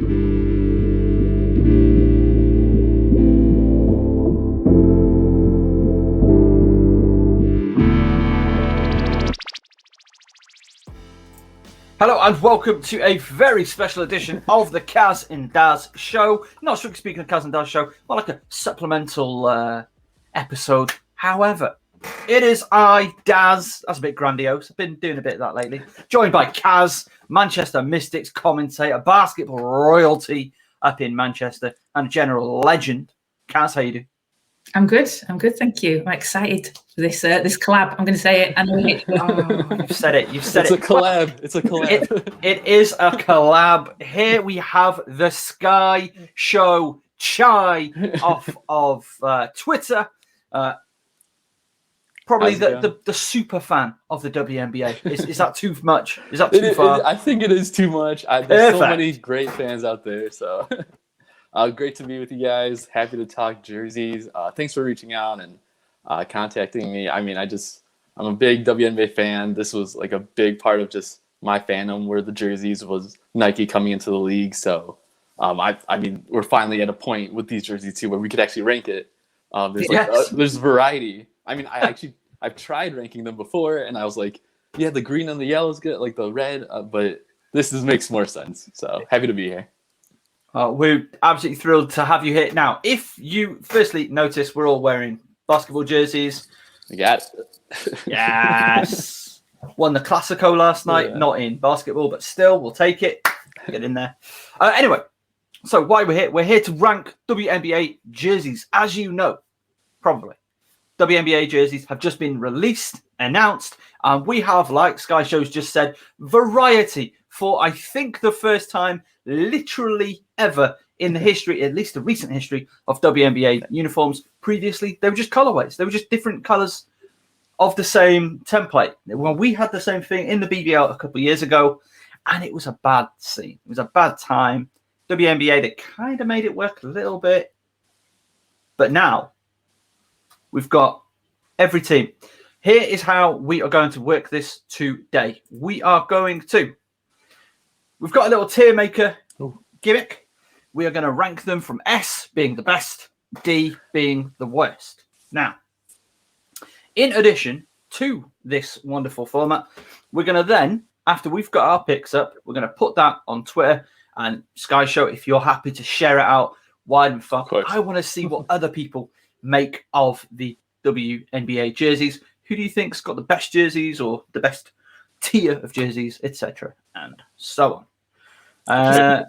Hello and welcome to a very special edition of the Caz and Daz show. Not strictly speaking of Caz and Daz show, more like a supplemental episode. However, it is I, Daz. That's a bit grandiose. I've been doing a bit of that lately. Joined by Caz, Manchester Mystics commentator, basketball royalty up in Manchester, and general legend. Caz, how you doing? I'm good. Thank you. I'm excited for this collab. I'm going to say it. And you've said it. It's a collab. It's a collab. It is a collab. Here we have the Sky Show Chai of Twitter. Probably the super fan of the WNBA. Is that too much? Is that too far? I think it is too much. There's so many great fans out there. So great to be with you guys. Happy to talk jerseys. Thanks for reaching out and contacting me. I mean, I'm a big WNBA fan. This was like a big part of just my fandom where the jerseys was Nike coming into the league. So I mean, we're finally at a point with these jerseys too where we could actually rank it. There's variety. I mean, I've tried ranking them before, and I was like, yeah, the green and the yellow is good, like the red, but this makes more sense. So happy to be here. We're absolutely thrilled to have you here. Now, if you firstly notice, we're all wearing basketball jerseys. We got it. Yes. Won the Classico last night, not in basketball, but still, we'll take it. Get in there. Anyway, so why we're here to rank WNBA jerseys. As you know, probably, WNBA jerseys have just been released, announced, and we have, like Sky Show's just said, variety for, I think, the first time literally ever in the history, at least the recent history, of WNBA uniforms. Previously, they were just colorways. They were just different colors of the same template. Well, we had the same thing in the BBL a couple of years ago, and it was a bad scene. It was a bad time. WNBA, they kind of made it work a little bit. But now, we've got every team. Here is how we are going to work this today. We've got a little tier maker gimmick. We are going to rank them from S being the best, D being the worst. Now, in addition to this wonderful format, we're going to then, after we've got our picks up, we're going to put that on Twitter and Sky Show. If you're happy to share it out wide and far, I want to see what other people make of the WNBA jerseys. Who do you think's got the best jerseys or the best tier of jerseys, etc., and so on.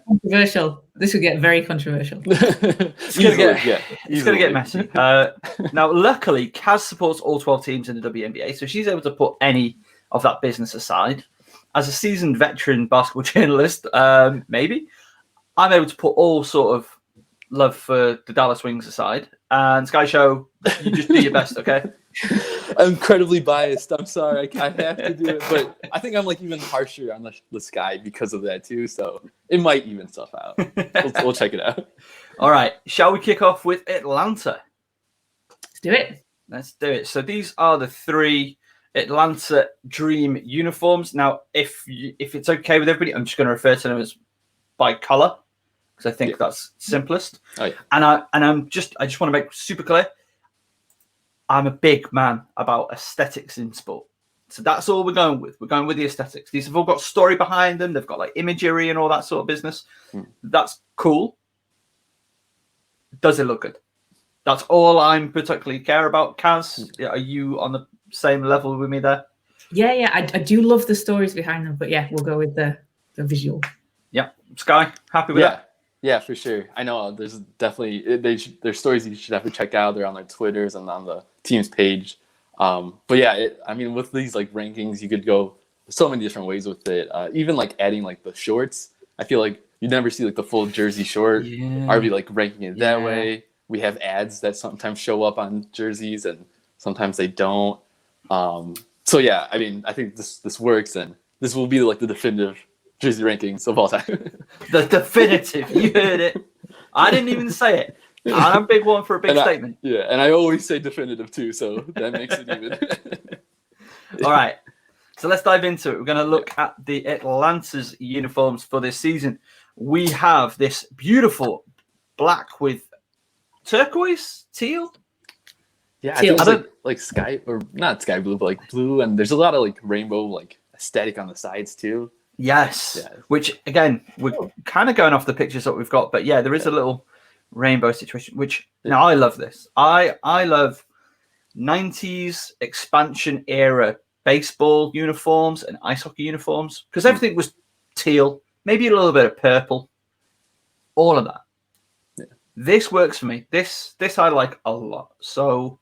Controversial. This will get very controversial. It's going to get messy. Now, luckily, Caz supports all 12 teams in the WNBA, so she's able to put any of that business aside. As a seasoned veteran basketball journalist, maybe, I'm able to put all sort of love for the Dallas Wings aside. And Sky Show, you just do your best, okay? I'm incredibly biased. I'm sorry. I have to do it. But I think I'm like even harsher on the Sky because of that too. So it might even stuff out. We'll check it out. All right. Shall we kick off with Atlanta? Let's do it. So these are the three Atlanta Dream uniforms. Now, if it's okay with everybody, I'm just going to refer to them as by color, because I think that's simplest. Oh, yeah. And I just want to make super clear, I'm a big man about aesthetics in sport. So that's all we're going with. We're going with the aesthetics. These have all got story behind them. They've got like imagery and all that sort of business. That's cool. Does it look good? That's all I'm particularly care about. Caz, are you on the same level with me there? Yeah. I do love the stories behind them, but yeah, we'll go with the visual. Yeah. Sky, happy with that? Yeah, for sure. I know there's definitely there's stories you should definitely check out. They're on their Twitters and on the team's page. But yeah, I mean, with these like rankings, you could go so many different ways with it. Even like adding like the shorts. I feel like you never see like the full jersey short. Are we like ranking it that way? We have ads that sometimes show up on jerseys and sometimes they don't. So yeah, I mean, I think this works, and this will be like the definitive jersey rankings of all time. The definitive. You heard it. I didn't even say it. I'm a big one for a big statement. And I always say definitive too, so that makes it even. All right. So let's dive into it. We're going to look at the Atlanta's uniforms for this season. We have this beautiful black with turquoise, teal. Yeah, I think it's like sky, or not sky blue, but like blue, and there's a lot of like rainbow like aesthetic on the sides too. Yes, which again, we're kind of going off the pictures that we've got, but yeah, there is a little rainbow situation, which now I love this. I love 90s expansion era baseball uniforms and ice hockey uniforms because everything was teal, maybe a little bit of purple, all of that. Yeah. This works for me. This I like a lot. So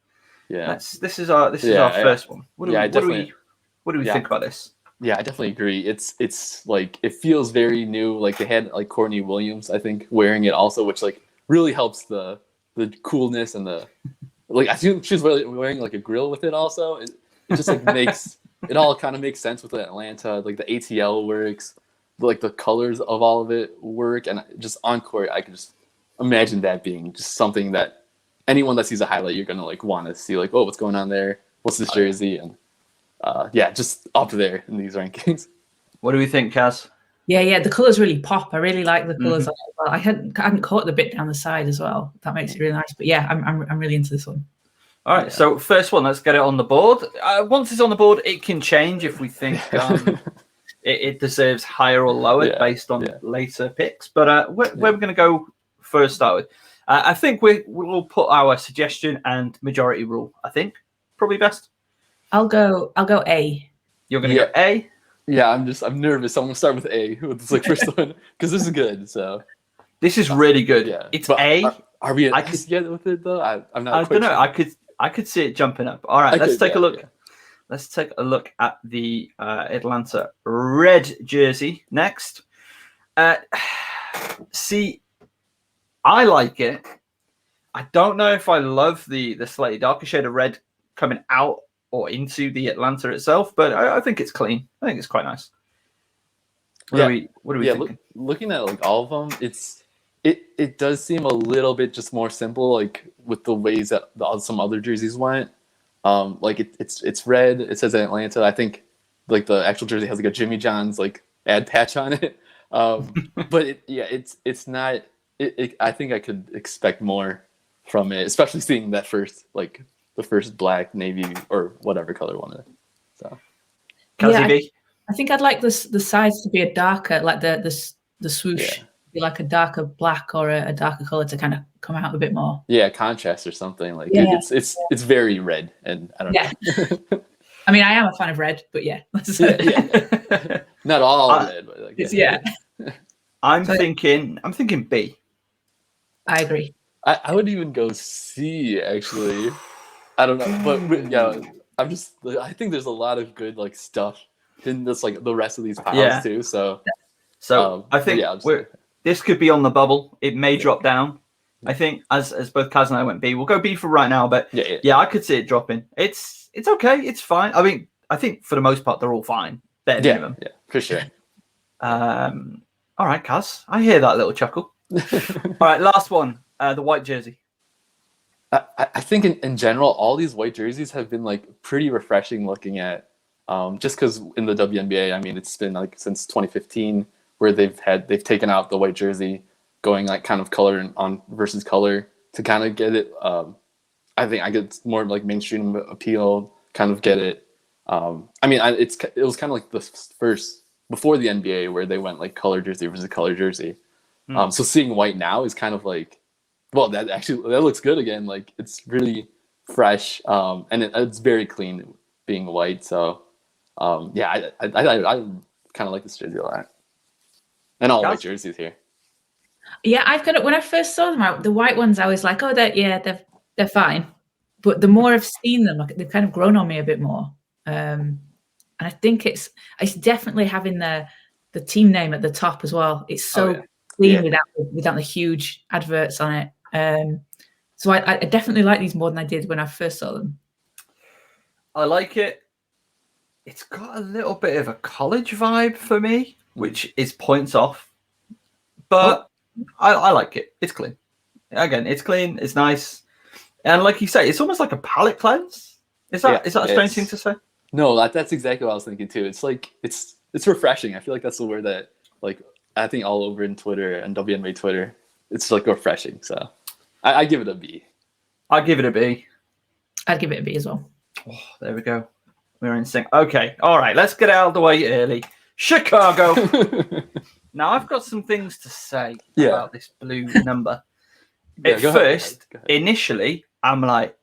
this is our first one. What do we think about this? Yeah, I definitely agree. It's like it feels very new. Like they had like Courtney Williams, I think, wearing it also, which like really helps the coolness and the like. I think she's wearing like a grill with it also. It just like makes it all kind of makes sense with Atlanta. Like the ATL works, like the colors of all of it work, and just on court, I can just imagine that being just something that anyone that sees a highlight, you're gonna like want to see. Like, oh, what's going on there? What's this jersey? And just up there in these rankings. What do we think, Caz? Yeah, the colours really pop. I really like the colours. I hadn't caught the bit down the side as well. That makes it really nice. But yeah, I'm really into this one. All right, so first one, let's get it on the board. Once it's on the board, it can change if we think it deserves higher or lower based on later picks. But where we're going to go first start with, I think we'll put our suggestion and majority rule. I think probably best. I'll go A. You're going to go A? Yeah, I'm nervous. I'm going to start with A with this like first one because this is good. So this is really good. Yeah. It's A. Are we at S yet with it though? I'm not. I don't know. Sure. I could see it jumping up. All right, let's take a look. Yeah. Let's take a look at the Atlanta red jersey next. See, I like it. I don't know if I love the slightly darker shade of red coming out or into the Atlanta itself, but I think it's clean. I think it's quite nice. What are we thinking? Looking at like all of them, it does seem a little bit just more simple, like with the ways that some other jerseys went. Like it's red. It says Atlanta. I think like the actual jersey has like a Jimmy John's like ad patch on it. But it's not. I think I could expect more from it, especially seeing that first like. The first black, navy, or whatever color one is. So, I think I'd like the sides to be a darker, like the swoosh, be like a darker black or a darker color to kind of come out a bit more. Yeah, contrast or something like it's very red, and I don't know. I mean, I am a fan of red, but not all red, but like, I'm thinking B. I agree. I would even go C actually. I don't know, but I think there's a lot of good like stuff in this like the rest of these piles too. So I think this could be on the bubble. It may drop down. I think as both Caz and I went B, we'll go B for right now. But I could see it dropping. It's okay. It's fine. I mean, I think for the most part they're all fine. Better minimum. Yeah, for sure. All right, Caz. I hear that little chuckle. All right, last one. The white jersey. I think in general, all these white jerseys have been like pretty refreshing looking at. Just because in the WNBA, I mean, it's been like since 2015 where they've taken out the white jersey, going like kind of color on versus color to kind of get it. I think I get more like mainstream appeal, kind of get it. I mean, it was kind of like the first before the NBA where they went like color jersey versus color jersey. So seeing white now is kind of like. Well, that looks good again. Like it's really fresh, and it's very clean being white. So, I kind of like this jersey a lot, and all white jerseys here. Yeah, I've got it. When I first saw them out, the white ones, I was like, oh, they're fine. But the more I've seen them, like, they've kind of grown on me a bit more. And I think it's definitely having the team name at the top as well. It's so clean without the huge adverts on it. So I definitely like these more than I did when I first saw them. I like it. It's got a little bit of a college vibe for me, which is points off. But I like it. It's clean. Again, it's clean. It's nice. And like you say, it's almost like a palate cleanse. Is that a strange thing to say? No, that's exactly what I was thinking too. It's like it's refreshing. I feel like that's the word that like I think all over in Twitter and WNBA Twitter. It's like refreshing. So I give it a B. I'd give it a B. I'd give it a B as well. Oh, there we go. We're in sync. Okay. All right. Let's get out of the way early. Chicago. Now, I've got some things to say about this blue number. At first, initially, I'm like,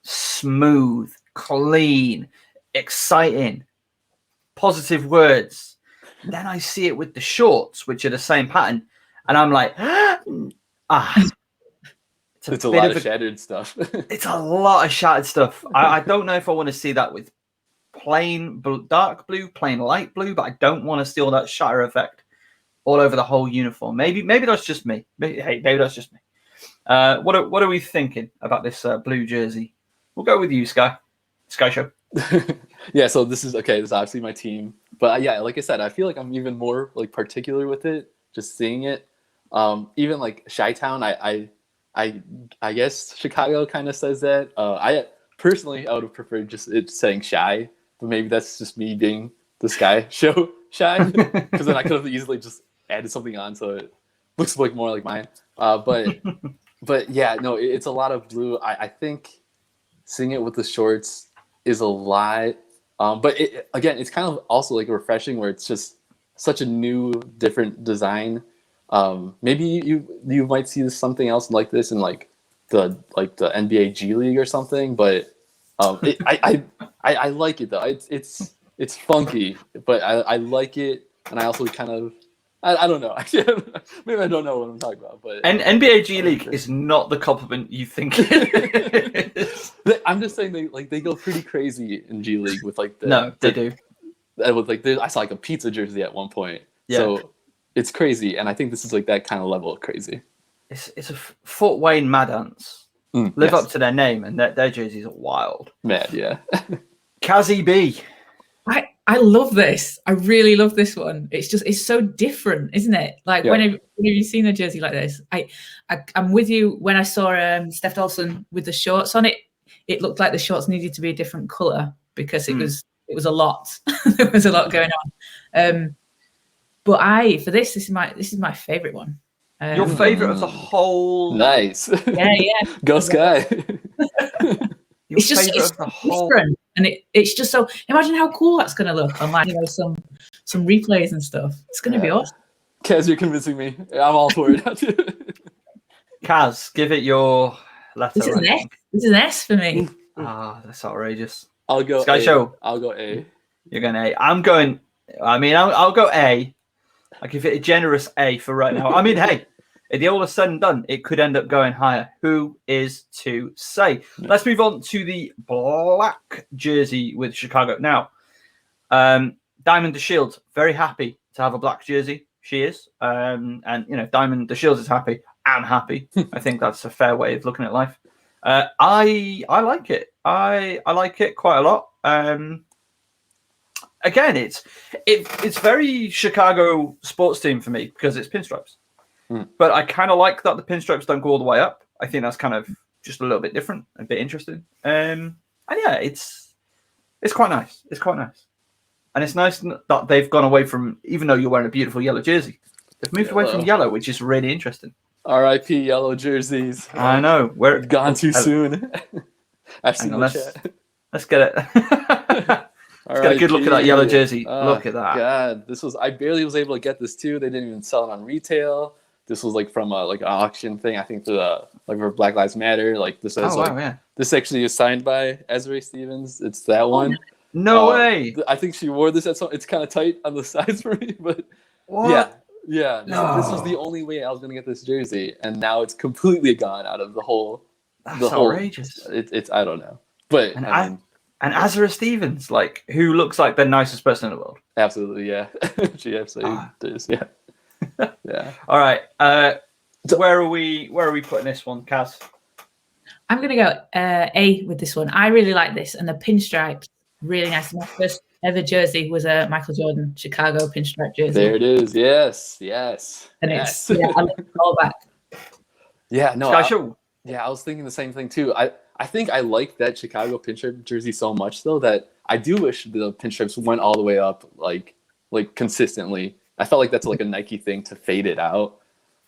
smooth, clean, exciting, positive words. Then I see it with the shorts, which are the same pattern. And I'm like, It's a lot of shattered stuff. It's a lot of shattered stuff. I don't know if I want to see that with plain dark blue, plain light blue, but I don't want to see all that shatter effect all over the whole uniform. Maybe that's just me. Maybe that's just me. What are we thinking about this blue jersey? We'll go with you, Sky Show. Yeah, so this is obviously my team, but yeah, like I said, I feel like I'm even more like particular with it. Just seeing it, even like Chi-Town, I guess Chicago kind of says that. I personally would have preferred just it saying Shy, but maybe that's just me being the Sky Show Shy, because then I could have easily just added something on so it looks like more like mine. But yeah, no, it's a lot of blue. I think seeing it with the shorts is a lot. But again, it's kind of also like refreshing where it's just such a new, different design. Maybe you might see something else like this in like the NBA G League or something. But I like it though. It's funky, but I like it, and I also kind of I don't know. Maybe I don't know what I'm talking about. But NBA G League is not the compliment you think it is. I'm just saying they go pretty crazy in G League with like they do. With like I saw like a pizza jersey at one point. Yeah. So it's crazy, and I think this is like that kind of level of crazy. It's a Fort Wayne Mad Ants. Live up to their name, and their jerseys are wild. Mad, yeah. Cazzy B. I love this. I really love this one. It's so different, isn't it? Like when have you seen a jersey like this? I'm with you. When I saw Steph Olsen with the shorts on it, it looked like the shorts needed to be a different color because it was a lot. There was a lot going on. But this is my favorite one. Your favorite of the whole? Nice. Yeah. Go Sky. It's just different, and it's just so. Imagine how cool that's going to look on like some replays and stuff. It's going to be awesome. Kaz, you're convincing me. I'm all for it. Kaz, give it your letter. This is an S. This is an S for me. That's outrageous. I'll go Sky A. Show. I'll go A. You're going A. I'll go A. I'll give it a generous A for right now. I mean, hey, if the all is said and done, it could end up going higher. Who is to say? Let's move on to the black jersey with Chicago. Now, Diamond DeShields, very happy to have a black jersey. She is. And, Diamond DeShields is happy. I'm happy. I think that's a fair way of looking at life. I like it. I like it quite a lot. Again, it's very Chicago sports team for me because it's pinstripes. But I kind of like that the pinstripes don't go all the way up. I think that's kind of just a little bit different, a bit interesting. And yeah, it's quite nice. It's quite nice. And it's nice that they've gone away from, even though you're wearing a beautiful yellow jersey, they've moved away from yellow, which is really interesting. R.I.P. yellow jerseys. I know. We're gone too soon. I've seen the chat. Let's get it. Let's get a good look at that yellow jersey. Look at that. God, I barely was able to get this too. They didn't even sell it on retail. This was like from an auction thing. I think for Black Lives Matter. Like this is this actually is signed by Ezra Stevens. It's that one. No way. I think she wore this at some. It's kind of tight on the sides for me, but what? Yeah. No. This was the only way I was gonna get this jersey, and now it's completely gone out of the whole. That's outrageous. It's I don't know, but and Azra Stevens, who looks like the nicest person in the world. Absolutely, yeah. She absolutely does, yeah. Yeah. All right. Where are we putting this one, Kaz? I'm gonna go A with this one. I really like this, and the pinstripes really nice. My first ever jersey was a Michael Jordan Chicago pinstripe jersey. There it is. Yes. And it's I look all back. Yeah. No. Sky Show. Yeah, I was thinking the same thing too. I think I like that Chicago pinstripe jersey so much though that I do wish the pinstripes went all the way up like consistently. I felt like that's like a Nike thing to fade it out.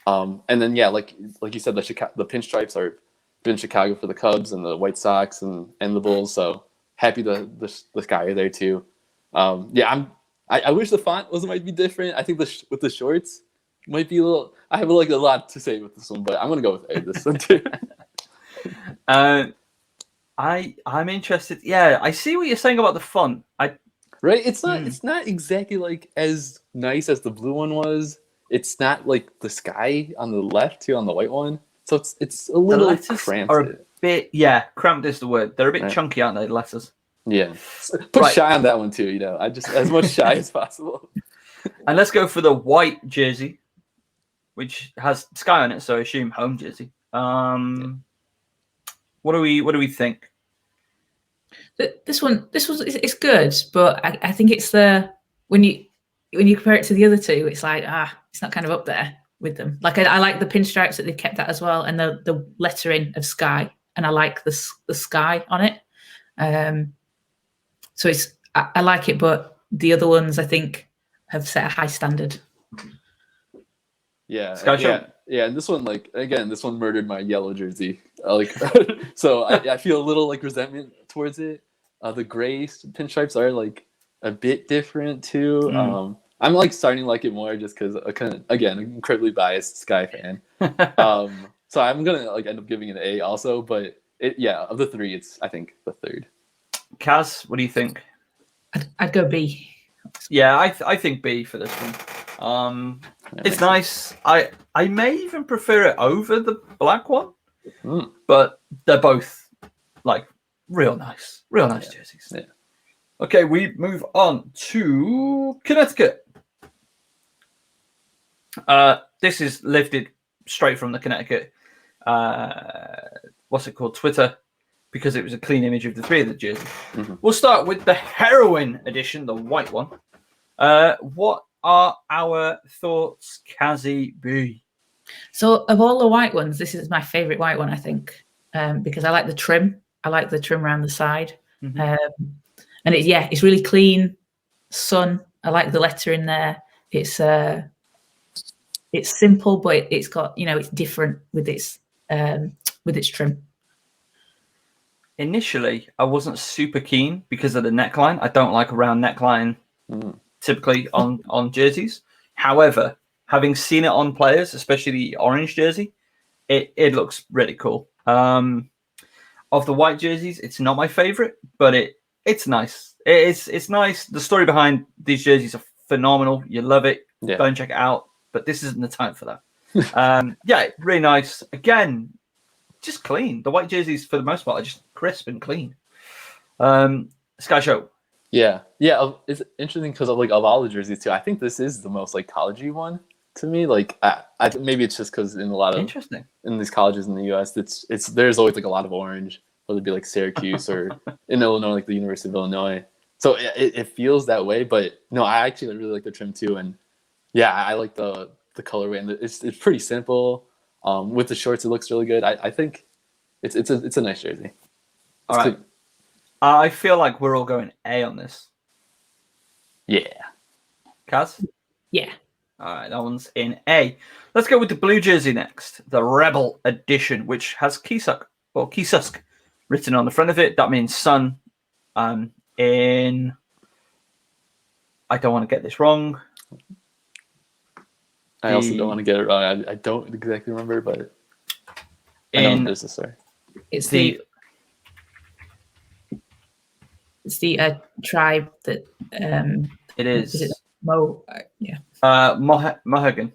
And then like you said, the pinstripes are been Chicago for the Cubs and the White Sox and the Bulls. So happy the Sky are there too. I wish the font might be different. I think with the shorts might be a little. I have like a lot to say with this one, but I'm gonna go with A this one too. I'm interested. Yeah, I see what you're saying about the font. Right, it's not exactly like as nice as the blue one was. It's not like the sky on the left too on the white one. So it's a little cramped. Are a bit, cramped is the word. They're a bit chunky, aren't they, the letters? Yeah. Put shy on that one too, I just as much shy as possible. And let's go for the white jersey, which has sky on it, so I assume home jersey. What do we think? This one it's good, but I think it's when you compare it to the other two, it's like it's not kind of up there with them. Like I like the pinstripes that they've kept that as well, and the lettering of sky, and I like the sky on it. So I like it, but the other ones I think have set a high standard. Yeah, and this one, this one murdered my yellow jersey. So I feel a little like resentment towards it. The gray pinstripes are like a bit different too. I'm like starting to like it more just because again, an incredibly biased Sky fan. So I'm gonna end up giving it an A also, but of the three, it's I think the third. Caz, what do you think? I'd go B. Yeah, I think B for this one. It's nice. I may even prefer it over the black one, but they're both like real nice jerseys. Yeah. Okay, we move on to Connecticut. This is lifted straight from the Connecticut. What's it called? Twitter, because it was a clean image of the three of the jerseys. We'll start with the heroin edition, the white one. What are our thoughts, Kazzy B? So of all the white ones, this is my favorite white one, I think, because I like the trim. I like the trim around the side. And it's really clean. Sun. I like the letter in there. It's simple, but it's got it's different with its trim. Initially, I wasn't super keen because of the neckline. I don't like a round neckline typically on jerseys. However, having seen it on players, especially the orange jersey, it looks really cool. Of the white jerseys, it's not my favorite, but it's nice. It's nice. The story behind these jerseys are phenomenal. You love it. Yeah. Go and check it out. But this isn't the time for that. Really nice. Again, just clean. The white jerseys, for the most part, are just crisp and clean. Sky Show. Yeah. It's interesting because of all the jerseys too. I think this is the most college-y one to me. I maybe it's just because in a lot of in these colleges in the U.S. there's always a lot of orange, whether it be Syracuse or in Illinois, the University of Illinois. So it feels that way. But no, I actually really like the trim too, and I like the colorway, and it's pretty simple. With the shorts, it looks really good. I think it's a nice jersey. All right. I feel like we're all going A on this. Yeah. Kaz? Yeah. All right, that one's in A. Let's go with the blue jersey next, the Rebel edition, which has Kisusk written on the front of it. That means sun. I don't want to get this wrong. I also don't want to get it wrong. I don't exactly remember, but I know what this is. Sorry. It's the tribe that it is. Is it yeah. Mohegan.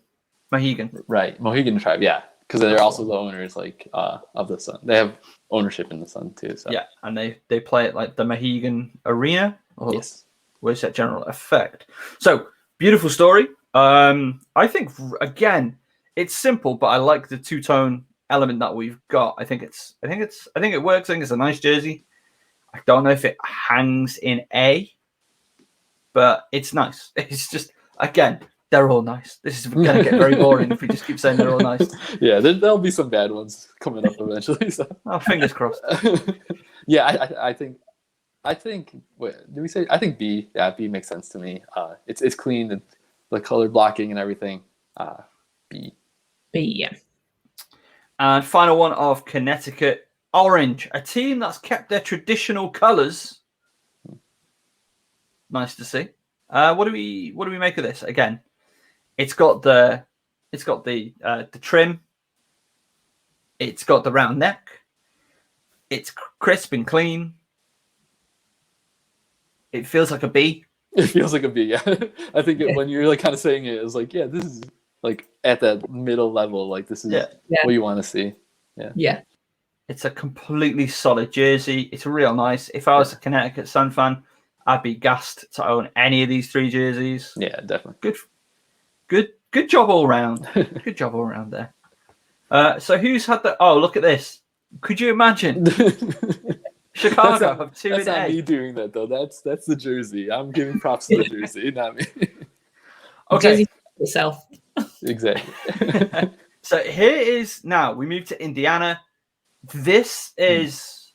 Right, Mohegan tribe. Yeah, because they're also the owners of the Sun. They have ownership in the Sun too. So. Yeah, and they play it the Mohegan Arena. Yes. Where's that general effect? So beautiful story. I think again it's simple, but I like the two-tone element that we've got. I think it works. I think it's a nice jersey. I don't know if it hangs in A, but it's nice. It's just again They're all nice. This is going to get very boring if we just keep saying they're all nice. Yeah, there'll be some bad ones coming up eventually. So. Oh, fingers crossed. Yeah, I think. Wait, did we say? I think B. Yeah, B makes sense to me. It's clean, and the color blocking and everything. B. B, yeah. And final one of Connecticut Orange, a team that's kept their traditional colors. Nice to see. What do we make of this? Again, it's got the trim. It's got the round neck. It's crisp and clean. It feels like a B. It feels like a B. Yeah, I think when you're like kind of saying it, it's like, yeah, this is like at that middle level. Like this is what you want to see. Yeah. Yeah. It's a completely solid jersey. It's real nice. If I was a Connecticut Sun fan, I'd be gassed to own any of these 3 jerseys. Yeah, definitely. Good job all round. Good job all round there. So who's had the? Oh, look at this. Could you imagine? Chicago. That's not me doing that though. That's the jersey. I'm giving props to the jersey, not me. Okay. Jersey itself. Exactly. So here is now we move to Indiana. This is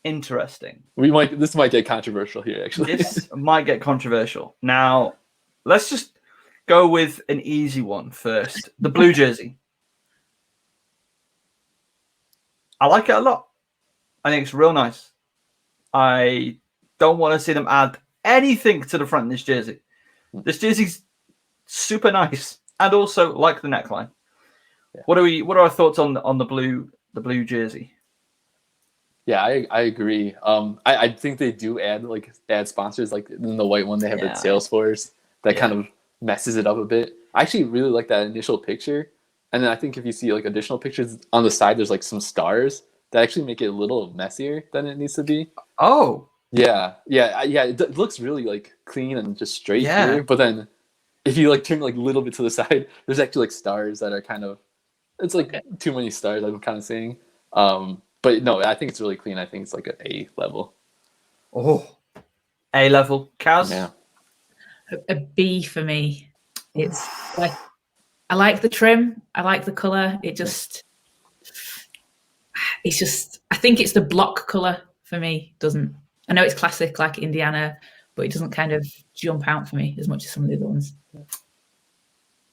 interesting. This might get controversial here, actually. This might get controversial. Now, let's just go with an easy one first. The blue jersey. I like it a lot. I think it's real nice. I don't want to see them add anything to the front of this jersey. This jersey's super nice, and also like the neckline. Yeah. What are our thoughts on the blue jersey? Yeah, I agree. I think they do add sponsors, like in the white one they have Salesforce that kind of messes it up a bit. I actually really like that initial picture, and then I think if you see like additional pictures on the side, there's like some stars that actually make it a little messier than it needs to be. Oh, yeah. It looks really like clean and just straight here, but then if you like turn like a little bit to the side, there's actually like stars that are kind of. It's like too many stars, I'm kind of saying. But no, I think it's really clean. I think it's like an A level. Oh, A level. Caz? Yeah. A B for me. It's like I like the trim. I like the color. It's just I think it's the block color for me. I know it's classic like Indiana, but it doesn't kind of jump out for me as much as some of the other ones.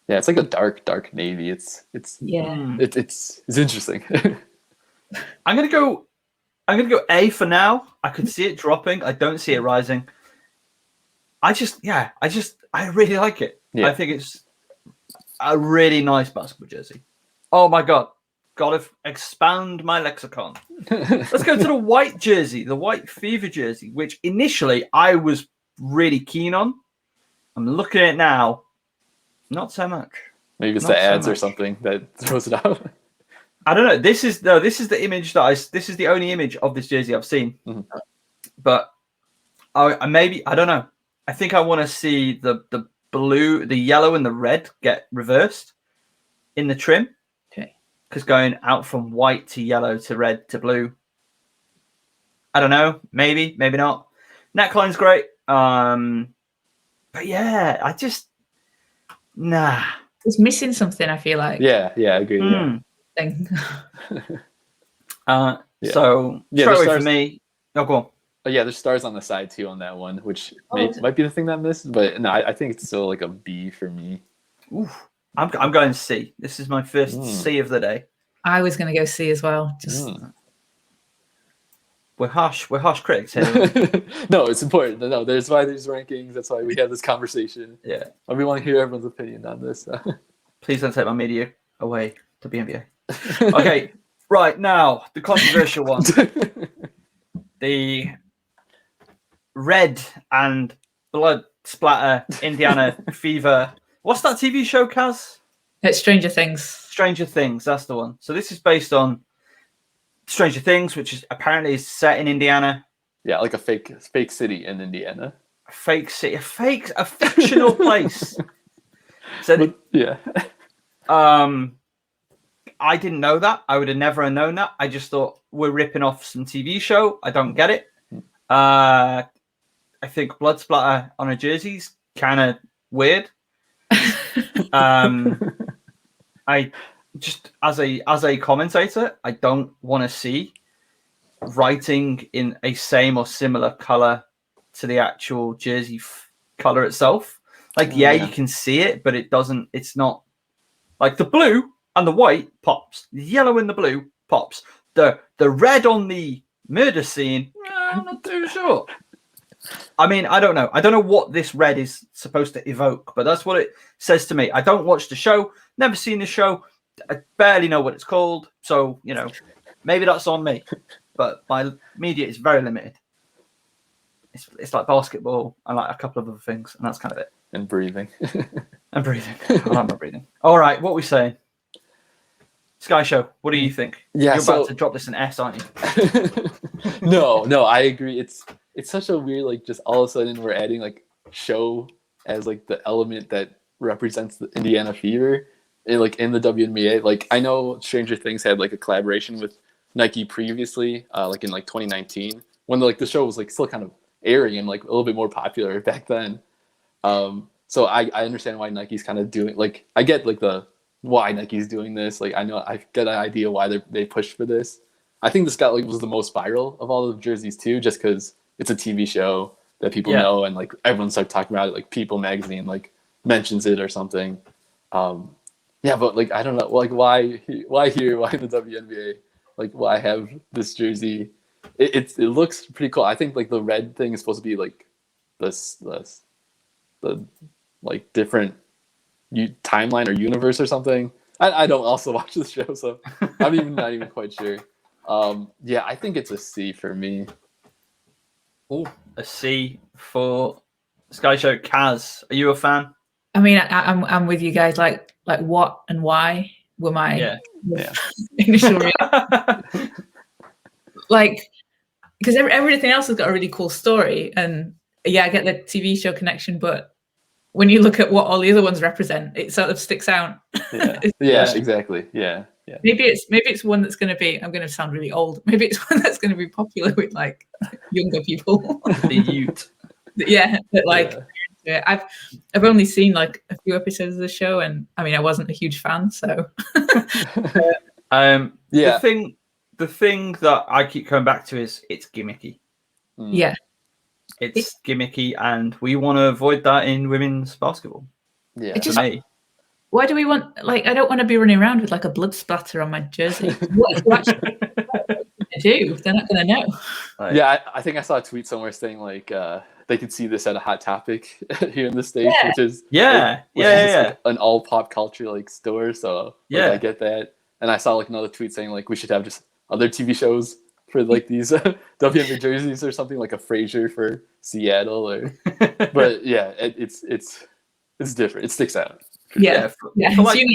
Yeah, it's like a dark navy. It's interesting. I'm gonna go A for now. I could see it dropping. I don't see it rising. I really like it. Yeah. I think it's a really nice basketball jersey. Oh my god. Gotta expand my lexicon. Let's go to the white jersey, the white fever jersey, which initially I was really keen on. I'm looking at it now. Not so much. Maybe it's the ads or something that throws it out. I don't know. This is the image this is the only image of this jersey I've seen. Mm-hmm. But I don't know. I think I want to see the blue, the yellow and the red get reversed in the trim. Okay. Because going out from white to yellow to red to blue. I don't know. Maybe not. Neckline's great. But yeah, I just nah. It's missing something, I feel like. Yeah, I agree. So straight away for me. Oh, go on. Oh, yeah, there's stars on the side too on that one, which might be the thing that missed. But no, I think it's still like a B for me. Oof. I'm going C. This is my first C of the day. I was going to go C as well. We're harsh critics here. No, it's important. No, there's why there's rankings. That's why we have this conversation. Yeah. We want to hear everyone's opinion on this. Please don't take my media away to WNBA. Okay, right now, the controversial one. The red and blood splatter Indiana fever. What's that TV show, Caz? It's Stranger Things. Stranger Things, that's the one. So this is based on Stranger Things, which is apparently set in Indiana. Yeah, like a fake city in Indiana. A fake city, a fictional place. So yeah. I didn't know that. I would have never known that. I just thought we're ripping off some TV show. I don't get it. I think blood splatter on a jersey's kind of weird. I just as a commentator, I don't want to see writing in a same or similar color to the actual jersey color itself. Like, yeah, you can see it, but it doesn't. It's not like the blue and the white pops. The yellow and the blue pops. The red on the murder scene, I'm not too sure. I mean, I don't know. I don't know what this red is supposed to evoke, but that's what it says to me. I don't watch the show. Never seen the show. I barely know what it's called. So, you know, maybe that's on me. But my media is very limited. It's like basketball and like a couple of other things, and that's kind of it. And breathing. And breathing. I like my breathing. All right, what are we saying? Sky Show, what do you think? Yeah, You're about to drop this in S, aren't you? No, I agree. It's such a weird, like, just all of a sudden we're adding like show as like the element that represents the Indiana Fever in the WNBA. Like, I know Stranger Things had like a collaboration with Nike previously, like in like 2019, when the show was like still kind of airing and like a little bit more popular back then. So I understand why Nike's kind of doing, like, I get like why Nike's doing this. Like, I know I get an idea why they pushed for this. I think this was the most viral of all the jerseys too, just because it's a TV show that people know, and like everyone started talking about it. Like People magazine like mentions it or something. But like I don't know, like why here? Why in the WNBA? Like, why have this jersey? It looks pretty cool. I think like the red thing is supposed to be like the like different timeline or universe or something. I don't also watch the show, so I'm not even quite sure. I think it's a C for me. Oh, a C for Sky Show. Caz, are you a fan? I mean, I'm with you guys. Like what and why were my initial reaction? Like, because everything else has got a really cool story, and yeah, I get the TV show connection, but when you look at what all the other ones represent, it sort of sticks out. Yeah, exactly. Yeah. Maybe it's one that's going to be. I'm going to sound really old. Maybe it's one that's going to be popular with like younger people. The youth. Yeah, but like I've only seen like a few episodes of the show, and I mean I wasn't a huge fan, so. The thing that I keep coming back to is it's gimmicky. Yeah. It's gimmicky, and we want to avoid that in women's basketball. Yeah. For me. Why do we want, like, I don't want to be running around with like a blood splatter on my jersey. What do actually do? They're not going to know. I think I saw a tweet somewhere saying like they could see this at a Hot Topic here in the States, which is like an all pop culture like store. So like, I get that. And I saw like another tweet saying like we should have just other TV shows for like these WNBA jerseys or something, like a Frasier for Seattle or but yeah, it's different. It sticks out. Yeah. Like,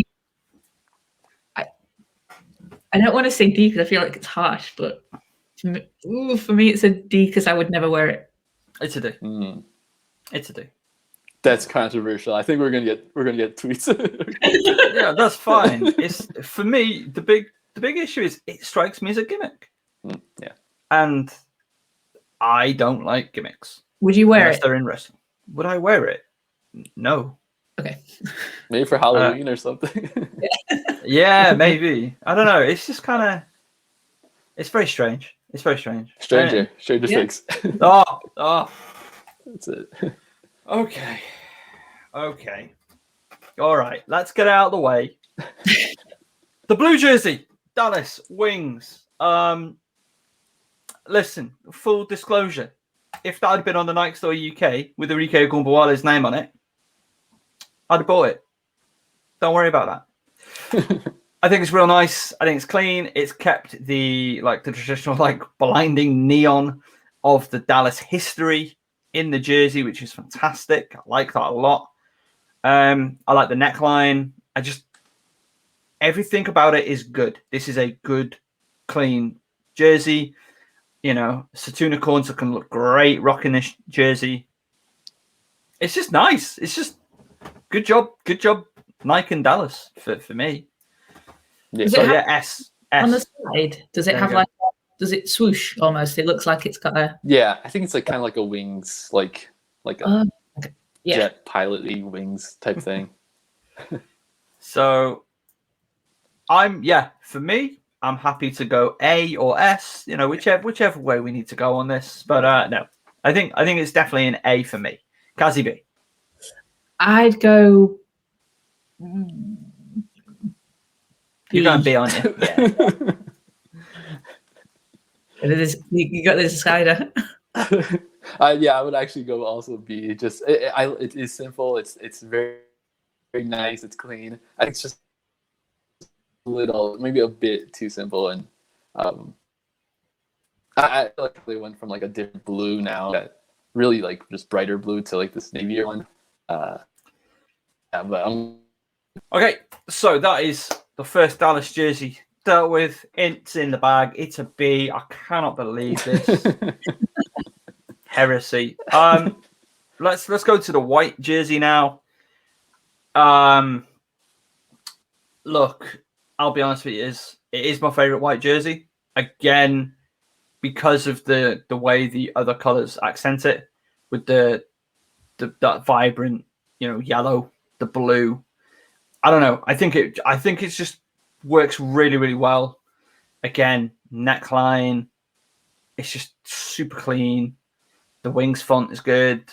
I don't want to say D because I feel like it's harsh, but for me it's a D because I would never wear it. It's a D. It's a D. That's controversial. I think we're gonna get tweets. Yeah, that's fine. It's for me the big issue is it strikes me as a gimmick. Yeah. And I don't like gimmicks. Would you wear it? They're in wrestling. Would I wear it? No. Okay. Maybe for Halloween or something. Yeah, maybe. I don't know. It's just kind of. It's very strange. Stranger Things. Oh. That's it. Okay. All right. Let's get it out of the way. The blue jersey, Dallas Wings. Listen, full disclosure. If that had been on the Nike Store UK with Enrique Ogunbowale's name on it, I'd have bought it. Don't worry about that. I think it's real nice. I think it's clean. It's kept the traditional blinding neon of the Dallas history in the jersey, which is fantastic. I like that a lot. I like the neckline. Everything about it is good. This is a good, clean jersey. You know, Satuna Corns can look great rocking this jersey. It's just nice. It's just good job, Nike and Dallas for me. Yeah, S. On the side, does it have does it swoosh almost? It looks like it's got a. Yeah, I think it's kind of like a wings, like a jet pilot-y wings type thing. So for me, I'm happy to go A or S, whichever way we need to go on this. But no, I think it's definitely an A for me. Cazzy B. I'd go. You're going B, aren't you? Yeah. You got the decider. Yeah, I would actually go also B. Just it is simple. It's very, very nice. It's clean. I think it's just maybe a bit too simple, and I feel like they went from like a different blue now, that really like just brighter blue, to like this navy one. But okay, so that is the first Dallas jersey dealt with. It's in the bag. It's a B. I cannot believe this. Heresy. Let's go to the white jersey now. Look, I'll be honest with you, it is my favorite white jersey. Again, because of the way the other colors accent it, with that vibrant, yellow, the blue. I don't know. I think it just works really, really well. Again, neckline. It's just super clean. The wings font is good.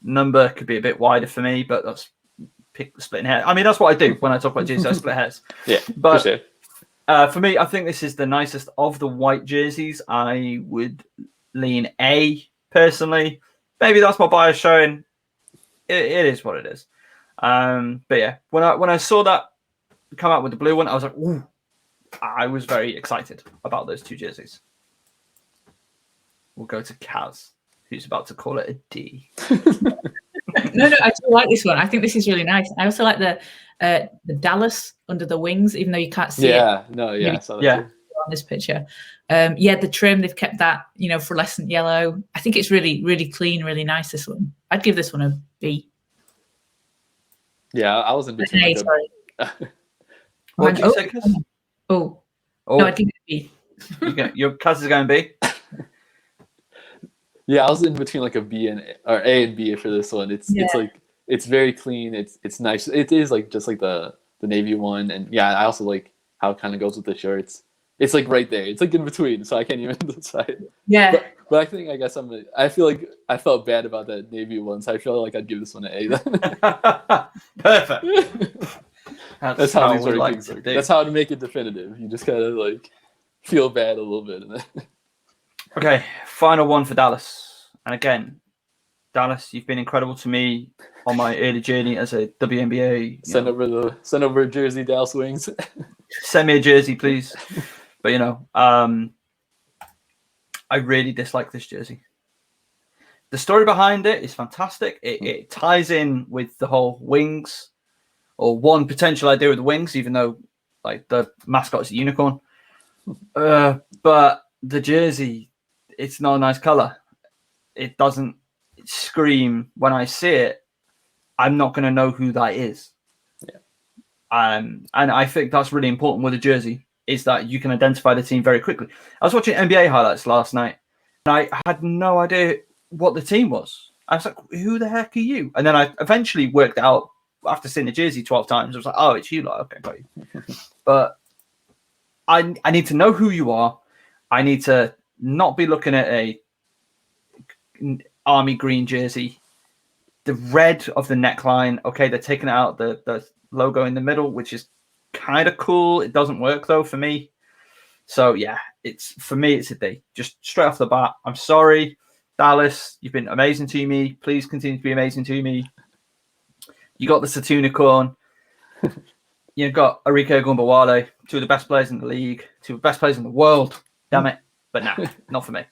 Number could be a bit wider for me, but that's splitting hairs. I mean, that's what I do when I talk about jerseys. I split hairs. Yeah, but for sure. For me, I think this is the nicest of the white jerseys. I would lean A personally. Maybe that's my bias showing. It is what it is. But yeah, when I saw that come out with the blue one, I was like, ooh, I was very excited about those two jerseys. We'll go to Caz, who's about to call it a D. No, I do like this one. I think this is really nice. I also like the Dallas under the wings, even though you can't see it. Yeah, I saw that too. On this picture. The trim, they've kept that, fluorescent yellow. I think it's really, really clean, really nice, this one. I'd give this one a B. Yeah, I was in between. A, sorry. What did you say, Caz? No, I'd give it a B. Your Caz is going B? Yeah, I was in between like a A and B for this one. It's like, it's very clean. It's nice. It is like just like the navy one, and yeah, I also like how it kind of goes with the shirts. It's like right there. It's like in between, so I can't even decide. Yeah. But I guess I feel like I felt bad about that navy one, so I feel like I'd give this one an A then. Perfect. That's how these we like things to work. do. That's how to make it definitive. You just kind of like feel bad a little bit. And then Okay, final one for Dallas. And again, Dallas, you've been incredible to me on my early journey as a WNBA. Send over a jersey, Dallas Wings. Send me a jersey, please. But I really dislike this jersey. The story behind it is fantastic. It ties in with the whole wings, or one potential idea with the wings, even though like the mascot is a unicorn. But the jersey, it's not a nice color. It doesn't scream when I see it. I'm not going to know who that is. Yeah. And I think that's really important with a jersey, is that you can identify the team very quickly. I was watching NBA highlights last night, and I had no idea what the team was. I was like, who the heck are you? And then I eventually worked out, after seeing the jersey 12 times, I was like, oh, it's you. Like, okay, got you. But I need to know who you are. I need to not be looking at a army green jersey. The red of the neckline, okay, they're taking out the logo in the middle, which is kind of cool. It doesn't work though for me. So yeah, it's a D. Just straight off the bat. I'm sorry, Dallas. You've been amazing to me. Please continue to be amazing to me. You got the Satunicorn. You've got Arike Ogunbowale, two of the best players in the league, two of the best players in the world. Damn it. But no, not for me.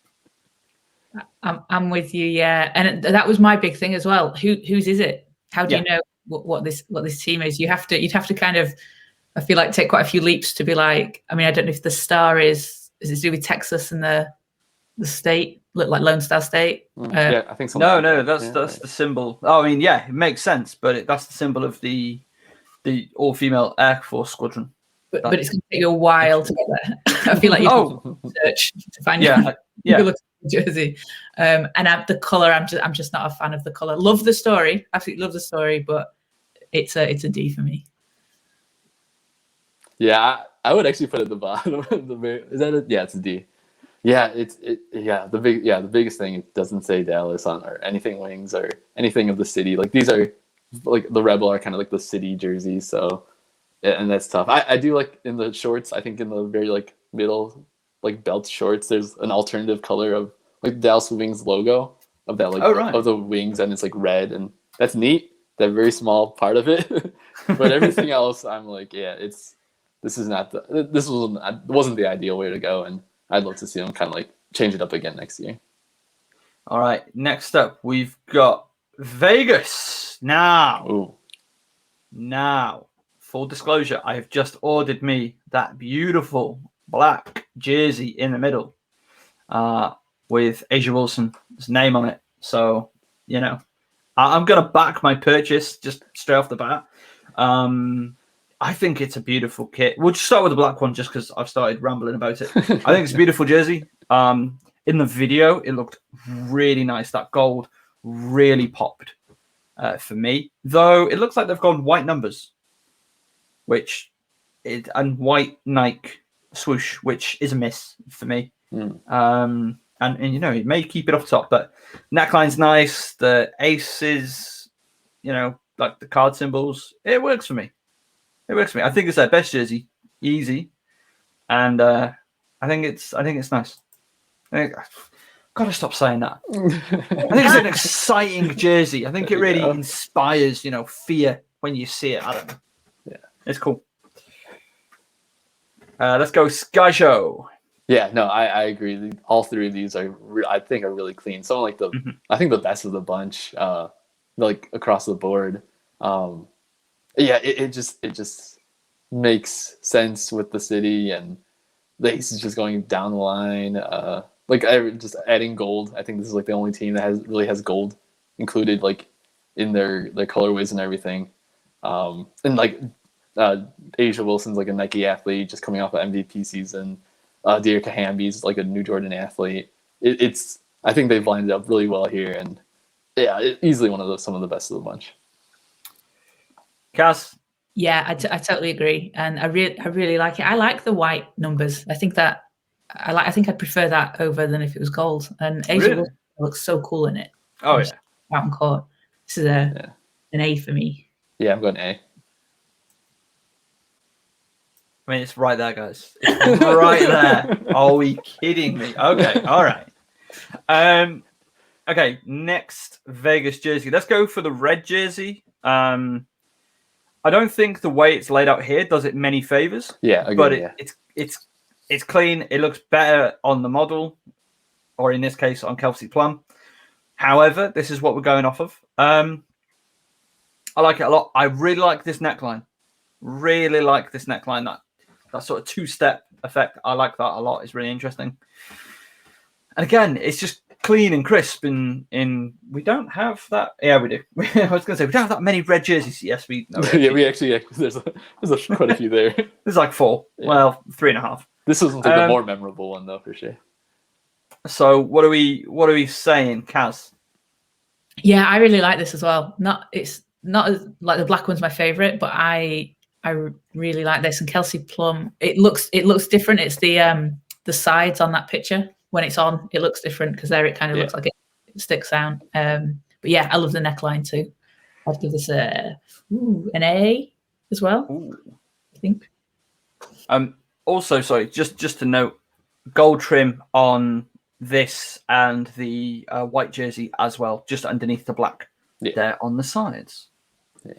I'm with you, yeah. And that was my big thing as well. Whose is it? How do you know what this team is? You'd have to kind of, I feel like, take quite a few leaps to be like, I mean, I don't know if the star is it to do with Texas and the state, look like Lone Star State? Yeah, I think so. No, that's the symbol. Oh, I mean, yeah, it makes sense, but that's the symbol of the all-female Air Force Squadron. But it's going to take you a while to get there. I feel like you have to search to find out. Yeah. Look at the jersey. And the color, I'm just not a fan of the color. Love the story, absolutely love the story, but it's a D for me. Yeah, I would actually put it at the bottom. Is that yeah, it's a D. Yeah, the biggest thing, it doesn't say Dallas on or anything wings or anything of the city. Like these are like the Rebel are kind of like the city jerseys, so and that's tough. I do like in the shorts, I think in the very like middle like belt shorts, there's an alternative color of like the Dallas Wings logo of that like of the wings, and it's like red, and that's neat. That very small part of it. But everything else I'm like, yeah, this wasn't the ideal way to go, and I'd love to see them kind of like change it up again next year. All right, next up we've got Vegas. Now, full disclosure, I have just ordered me that beautiful black jersey in the middle with A'ja Wilson's name on it. So, you know, I'm going to back my purchase just straight off the bat. I think it's a beautiful kit. We'll just start with the black one just because I've started rambling about it. I think it's a beautiful jersey. In the video, it looked really nice. That gold really popped for me. Though it looks like they've gone white numbers, and white Nike swoosh, which is a miss for me. And you know, it may keep it off top, but neckline's nice. The aces, you know, like the card symbols, it works for me. I think it's their best jersey, easy, and I think it's nice. Gotta stop saying that. I think it's an exciting jersey. I think it really inspires, you know, fear when you see it. I don't know. Yeah, it's cool. Let's go Sky Show. Yeah, no, I agree. All three of these I think are really clean. Some like I think the best of the bunch, like across the board. Yeah, it just makes sense with the city, and the Aces just going down the line. Like just adding gold. I think this is like the only team that really has gold included like in their colorways and everything. And like A'ja Wilson's like a Nike athlete just coming off an MVP season. Dearica Hamby's like a New Jordan athlete. I think they've lined it up really well here, and yeah, easily some of the best of the bunch. Caz? Yeah, I totally agree, and I really like it. I like the white numbers. I think I'd prefer that over than if it was gold. And A'ja looks so cool in it. Oh yeah, out in court. This is an A for me. Yeah, I'm going A. I mean, it's right there, guys. It's right there. Are we kidding me? Okay, all right. Okay, next Vegas jersey. Let's go for the red jersey. I don't think the way it's laid out here does it many favors. Yeah, but it's clean. It looks better on the model, or in this case, on Kelsey Plum. However, this is what we're going off of. I like it a lot. I really like this neckline. That sort of two-step effect. I like that a lot. It's really interesting. And again, it's just clean and crisp. In we don't have that. Yeah, we do. I was going to say we don't have that many red jerseys. Yes, we. No, yeah, we actually. There's quite a few there. There's like 4. Yeah. Well, 3.5. This was the more memorable one, though, for sure. So what are we saying, Caz? Yeah, I really like this as well. It's not as, like the black one's my favorite, but I really like this. And Kelsey Plum, it looks different. It's the sides on that picture when it's on, it looks different because there it kind of looks like it sticks down. But yeah, I love the neckline too. I'd give this an A as well. Ooh. I think. Also, sorry, just to note, gold trim on this and the white jersey as well, just underneath the black there on the sides. Yeah.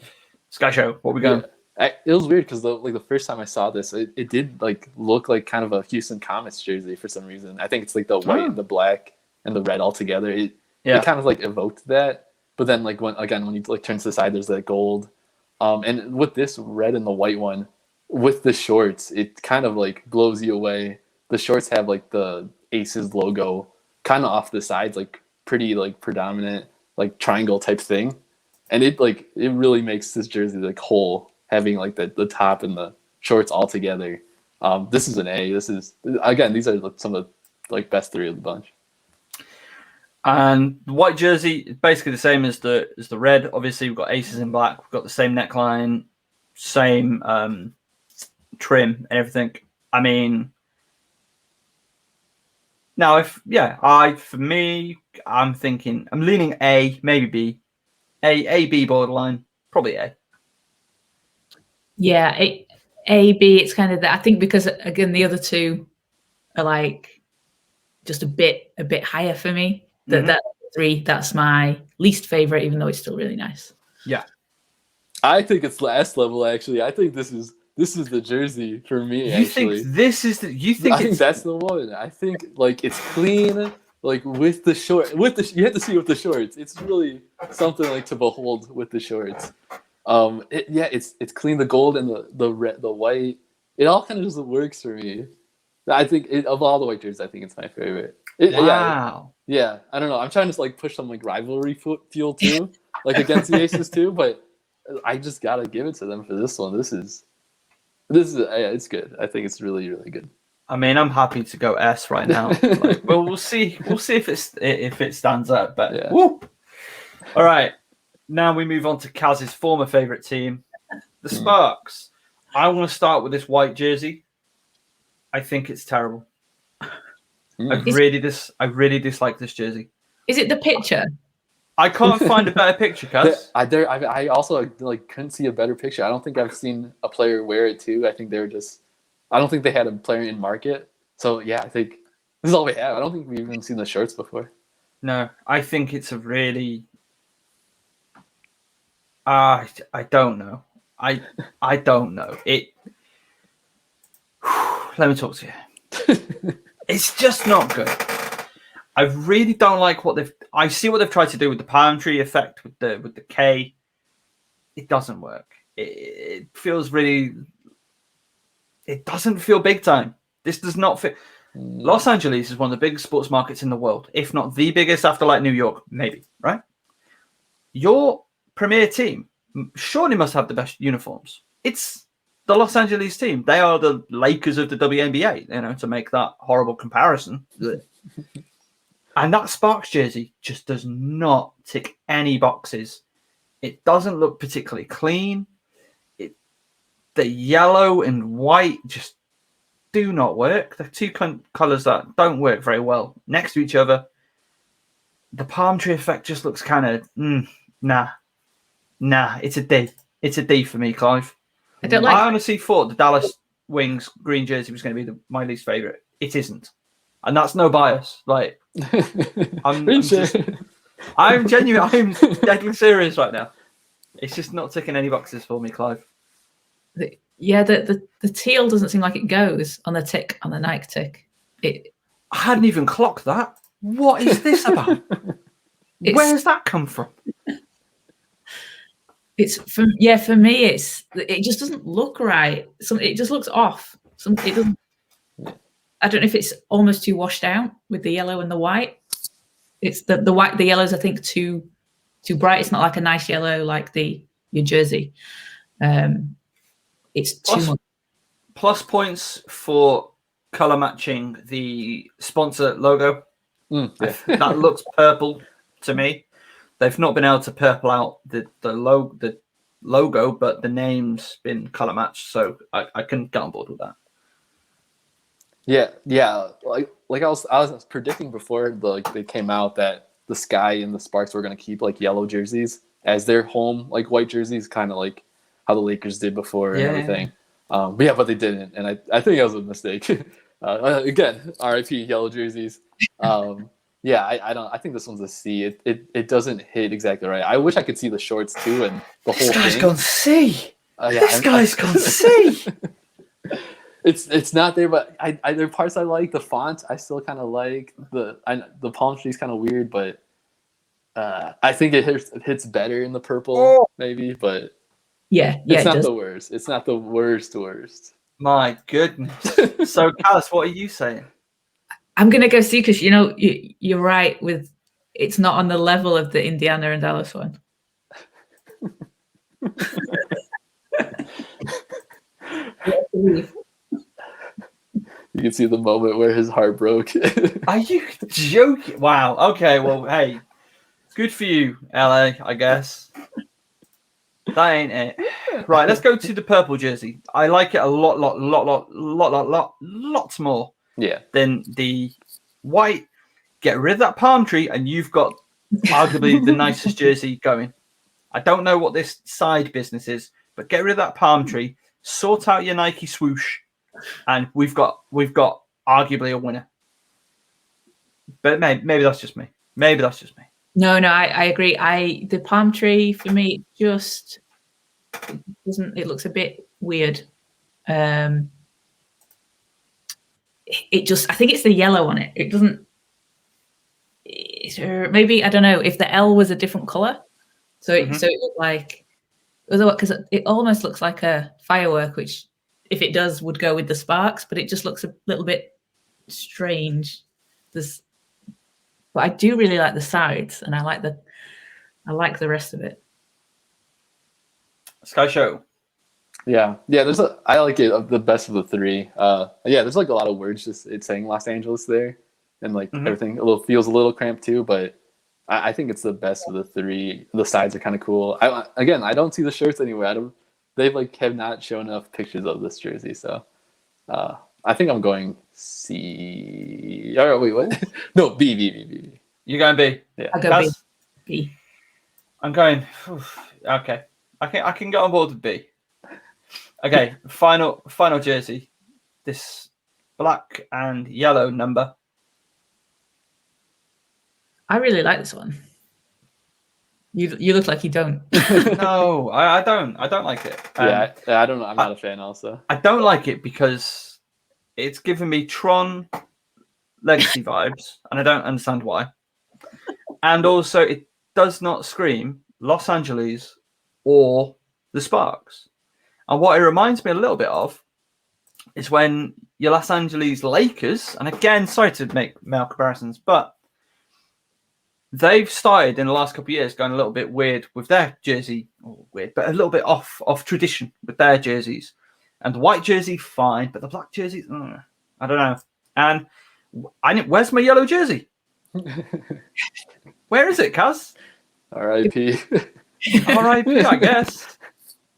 Sky Show, what we going? It was weird because the first time I saw this, it did like look like kind of a Houston Comets jersey for some reason. I think it's like the white and the black and the red all together. It kind of like evoked that. But then like when you like turn to the side, there's that gold. And with this red and the white one, with the shorts, it kind of like blows you away. The shorts have like the Aces logo kind of off the sides, like pretty like predominant, like triangle type thing. And it really makes this jersey like whole, having like the top and the shorts all together. This is an A. This is, again, these are some of the like best 3 of the bunch. And the white jersey is basically the same as the red. Obviously, we've got aces in black. We've got the same neckline, same trim, and everything. I mean, now I'm thinking I'm leaning A, maybe B, A B borderline, probably A. Yeah, A B. It's kind of that. I think because again the other two are like just a bit higher for me. That 3, that's my least favorite, even though it's still really nice. Yeah, I think it's last level. Actually, I think this is the jersey for me. You think this is the? You think I think that's the one. I think like it's clean, like with the short, you have to see with the shorts. It's really something like to behold with the shorts. It's clean. The gold and the red, the white. It all kind of just works for me. I think of all the white jerseys, I think it's my favorite. Wow. Yeah, I don't know. I'm trying to like push some like rivalry fuel too, like against the Aces too. But I just gotta give it to them for this one. This is it's good. I think it's really really good. I mean, I'm happy to go S right now. Like, well, we'll see if it stands up. But Yeah. Whoop. All right, now we move on to Caz's former favorite team, the Sparks. I want to start with this white jersey. I think it's terrible. I really dislike this jersey. Is it the picture? I can't find a better picture, Caz. I also like couldn't see a better picture. I don't think I've seen a player wear it too. I think I don't think they had a player in market. So yeah, I think this is all we have. I don't think we've even seen the shirts before. No, I think it's a really. I don't know. I don't know it. Let me talk to you. It's just not good. I really don't like I see what they've tried to do with the palm tree effect with the K. It doesn't work. It feels really. It doesn't feel big time. This does not fit. Los Angeles is one of the biggest sports markets in the world, if not the biggest after like New York, maybe, right? Your premier team surely must have the best uniforms. It's the Los Angeles team. They are the Lakers of the WNBA, to make that horrible comparison. And that Sparks jersey just does not tick any boxes. It doesn't look particularly clean. The yellow and white just do not work. They're two colors that don't work very well next to each other. The palm tree effect just looks kind of nah. It's a D. It's a D for me, Clive. I honestly thought the Dallas Wings green jersey was going to be my least favorite. It isn't, and that's no bias. Like I'm genuine. I'm deadly serious right now. It's just not ticking any boxes for me, Clive. The teal doesn't seem like it goes on the Nike tick. I hadn't even clocked that. What is this about? Where's that come from? For me, it just doesn't look right. It just looks off. It doesn't. I don't know if it's almost too washed out with the yellow and the white. It's the white. The yellow's, I think, too bright. It's not like a nice yellow like your jersey. It's too much. Plus points for color matching the sponsor logo. That looks purple to me. They've not been able to purple out the logo, but the name's been color matched, so I can get on board with that. Yeah. Like I was predicting before they came out that the Sky and the Sparks were going to keep like yellow jerseys as their home like white jerseys, kind of like how the Lakers did before and everything. But they didn't, and I think that was a mistake. Again, RIP yellow jerseys. I think this one's a C. It doesn't hit exactly right. I wish I could see the shorts too and the whole thing. This guy's gone C. This guy's gone C. It's not there, but there are parts I like. The font I still kind of like. The palm tree's kind of weird, but I think it hits better in the purple maybe. But it's not the worst. It's not the worst. My goodness. So, Caz, what are you saying? I'm gonna go C because you're right with it's not on the level of the Indiana and Dallas one. You can see the moment where his heart broke. Are you joking? Wow. Okay. Well, hey, good for you, LA. I guess that ain't it. Right. Let's go to the purple jersey. I like it a lots more. Yeah. Than the white. Get rid of that palm tree, and you've got arguably the nicest jersey going. I don't know what this side business is, but get rid of that palm tree. Sort out your Nike swoosh, and we've got arguably a winner. But maybe that's just me. Maybe that's just me. No, I agree. The palm tree for me just doesn't. It looks a bit weird. It just. I think it's the yellow on it. It doesn't. Maybe I don't know if the L was a different color, so it looked like. Because it almost looks like a firework, which, if it does, would go with the sparks. But it just looks a little bit strange. But I do really like the sides, and I like the rest of it. Sky Show. Yeah. I like it the best of the three. There's like a lot of words just it's saying Los Angeles there, and like everything feels a little cramped too, but. I think it's the best of the three. The sides are kind of cool. I don't see the shirts anywhere. They have not shown enough pictures of this jersey, so I think I'm going C. Oh wait, what? No, B. You're going B. Yeah, I'll go B. I'm going. Okay, I can get on board with B. Okay, final jersey. This black and yellow number. I really like this one. You look like you don't. No, I don't. I don't like it. I don't know. I'm not a fan also. I don't like it because it's giving me Tron Legacy vibes, and I don't understand why. And also, it does not scream Los Angeles or the Sparks. And what it reminds me a little bit of is when your Los Angeles Lakers, and again, sorry to make male comparisons, but they've started in the last couple of years going a little bit weird with their jersey, but a little bit off tradition with their jerseys. And the white jersey, fine, but the black jerseys, I don't know. And where's my yellow jersey? Where is it, Caz? R.I.P. R.I.P. I guess.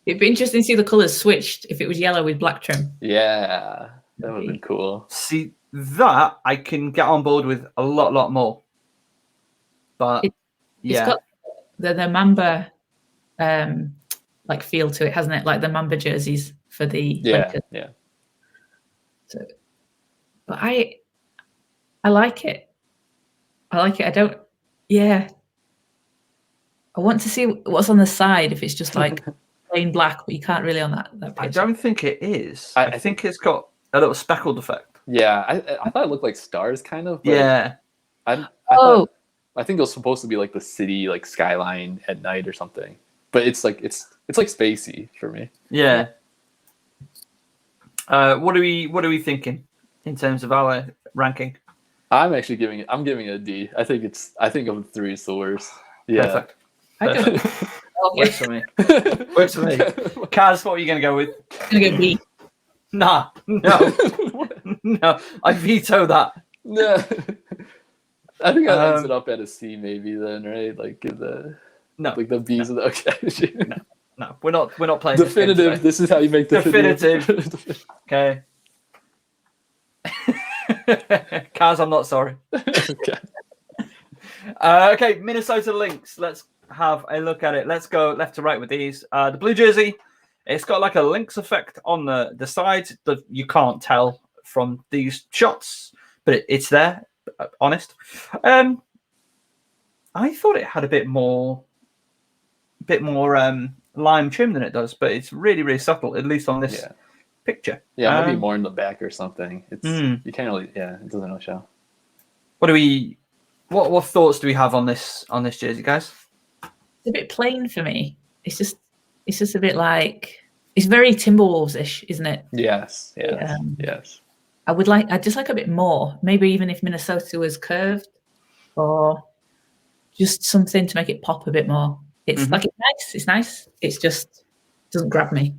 It'd be interesting to see the colours switched if it was yellow with black trim. Yeah, that would have been cool. See, that I can get on board with a lot more. But it's got the Mamba feel to it, hasn't it? Like the Mamba jerseys for the Lakers. Yeah. So, but I like it. I don't. Yeah. I want to see what's on the side if it's just like plain black, but you can't really on that picture. I don't think it is. I think it's got a little speckled effect. Yeah, I thought it looked like stars, kind of. But yeah. I think it was supposed to be like the city, like skyline at night or something. But it's like spacey for me. Yeah. What are we thinking in terms of our ranking? I'm actually giving it a D. I think of the three it's the worst. Yeah. Perfect. Works for me. Works for me. Caz, what are you gonna go with? I'm gonna go B. No. I veto that. No. I think I ends it up at a C maybe then, right? Like the B's of the okay. No, we're not playing definitive. This is how you make definitive. Okay. Caz, I'm not sorry. Okay. Okay, Minnesota Lynx. Let's have a look at it. Let's go left to right with these. The blue jersey, it's got like a Lynx effect on the sides that you can't tell from these shots, but it's there. Honest. I thought it had a bit more lime trim than it does, but it's really, really subtle, at least on this picture. Yeah, maybe more in the back or something. It's you can't really it doesn't really show. What thoughts do we have on this jersey, guys? It's a bit plain for me. It's just a bit like, it's very Timberwolves-ish, isn't it? Yes. I'd just like a bit more. Maybe even if Minnesota was curved, or just something to make it pop a bit more. It's nice. It's nice. It's just doesn't grab me.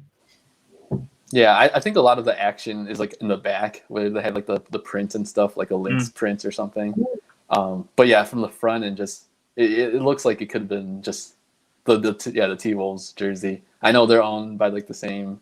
Yeah, I think a lot of the action is like in the back where they have like the print and stuff, like a Lynx print or something. But yeah, from the front and just it looks like it could have been just the T-Wolves jersey. I know they're owned by like the same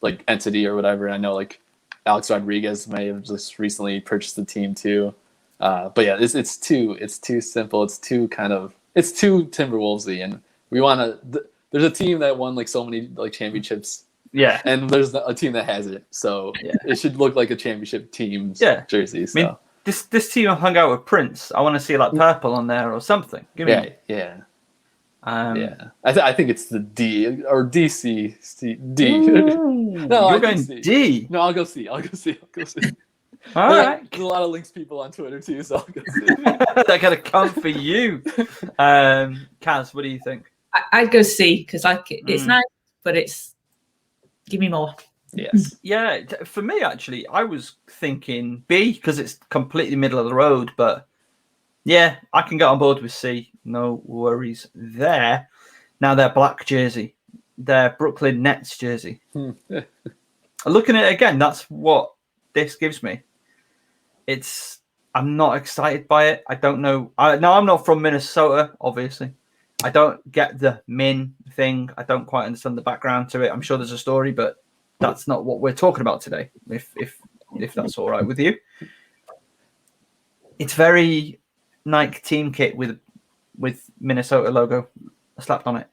like entity or whatever. I know like Alex Rodriguez may have just recently purchased the team too. But yeah, it's too simple. It's too Timberwolvesy, and we want to. There's a team that won like so many like championships. Yeah, and there's a team that hasn't, so it should look like a championship team's jersey. So. I mean, this team hung out with Prince. I want to see like purple on there or something. Give me I think it's the D or DC D. No, you're going D. No, I'll go C. All right. There's a lot of Lynx people on Twitter too, so I'll go C. They're gonna come for you. Caz, what do you think? I'd go C because it's nice, but it's. Give me more. Yes. Yeah, for me, actually, I was thinking B because it's completely middle of the road. But yeah, I can get on board with C. No worries there. Now their black jersey, their Brooklyn Nets jersey. Looking at it again, that's what this gives me. I'm not excited by it. I don't know. Now, I'm not from Minnesota, obviously. I don't get the Min thing. I don't quite understand the background to it. I'm sure there's a story, but that's not what we're talking about today. If that's all right with you, it's very Nike team kit with Minnesota logo slapped on it.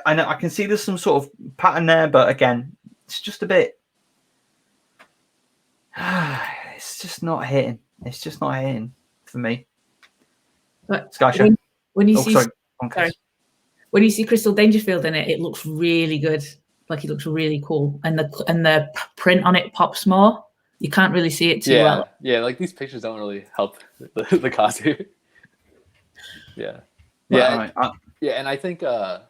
I know I can see there's some sort of pattern there, but again, it's just a bit. It's just not hitting. It's just not hitting for me. But Skysha. When you see. Sorry. When you see Crystal Dangerfield in it, it looks really good. Like it looks really cool, and the print on it pops more. You can't really see it too well. Yeah, like these pictures don't really help the costume. Yeah, right. And I think the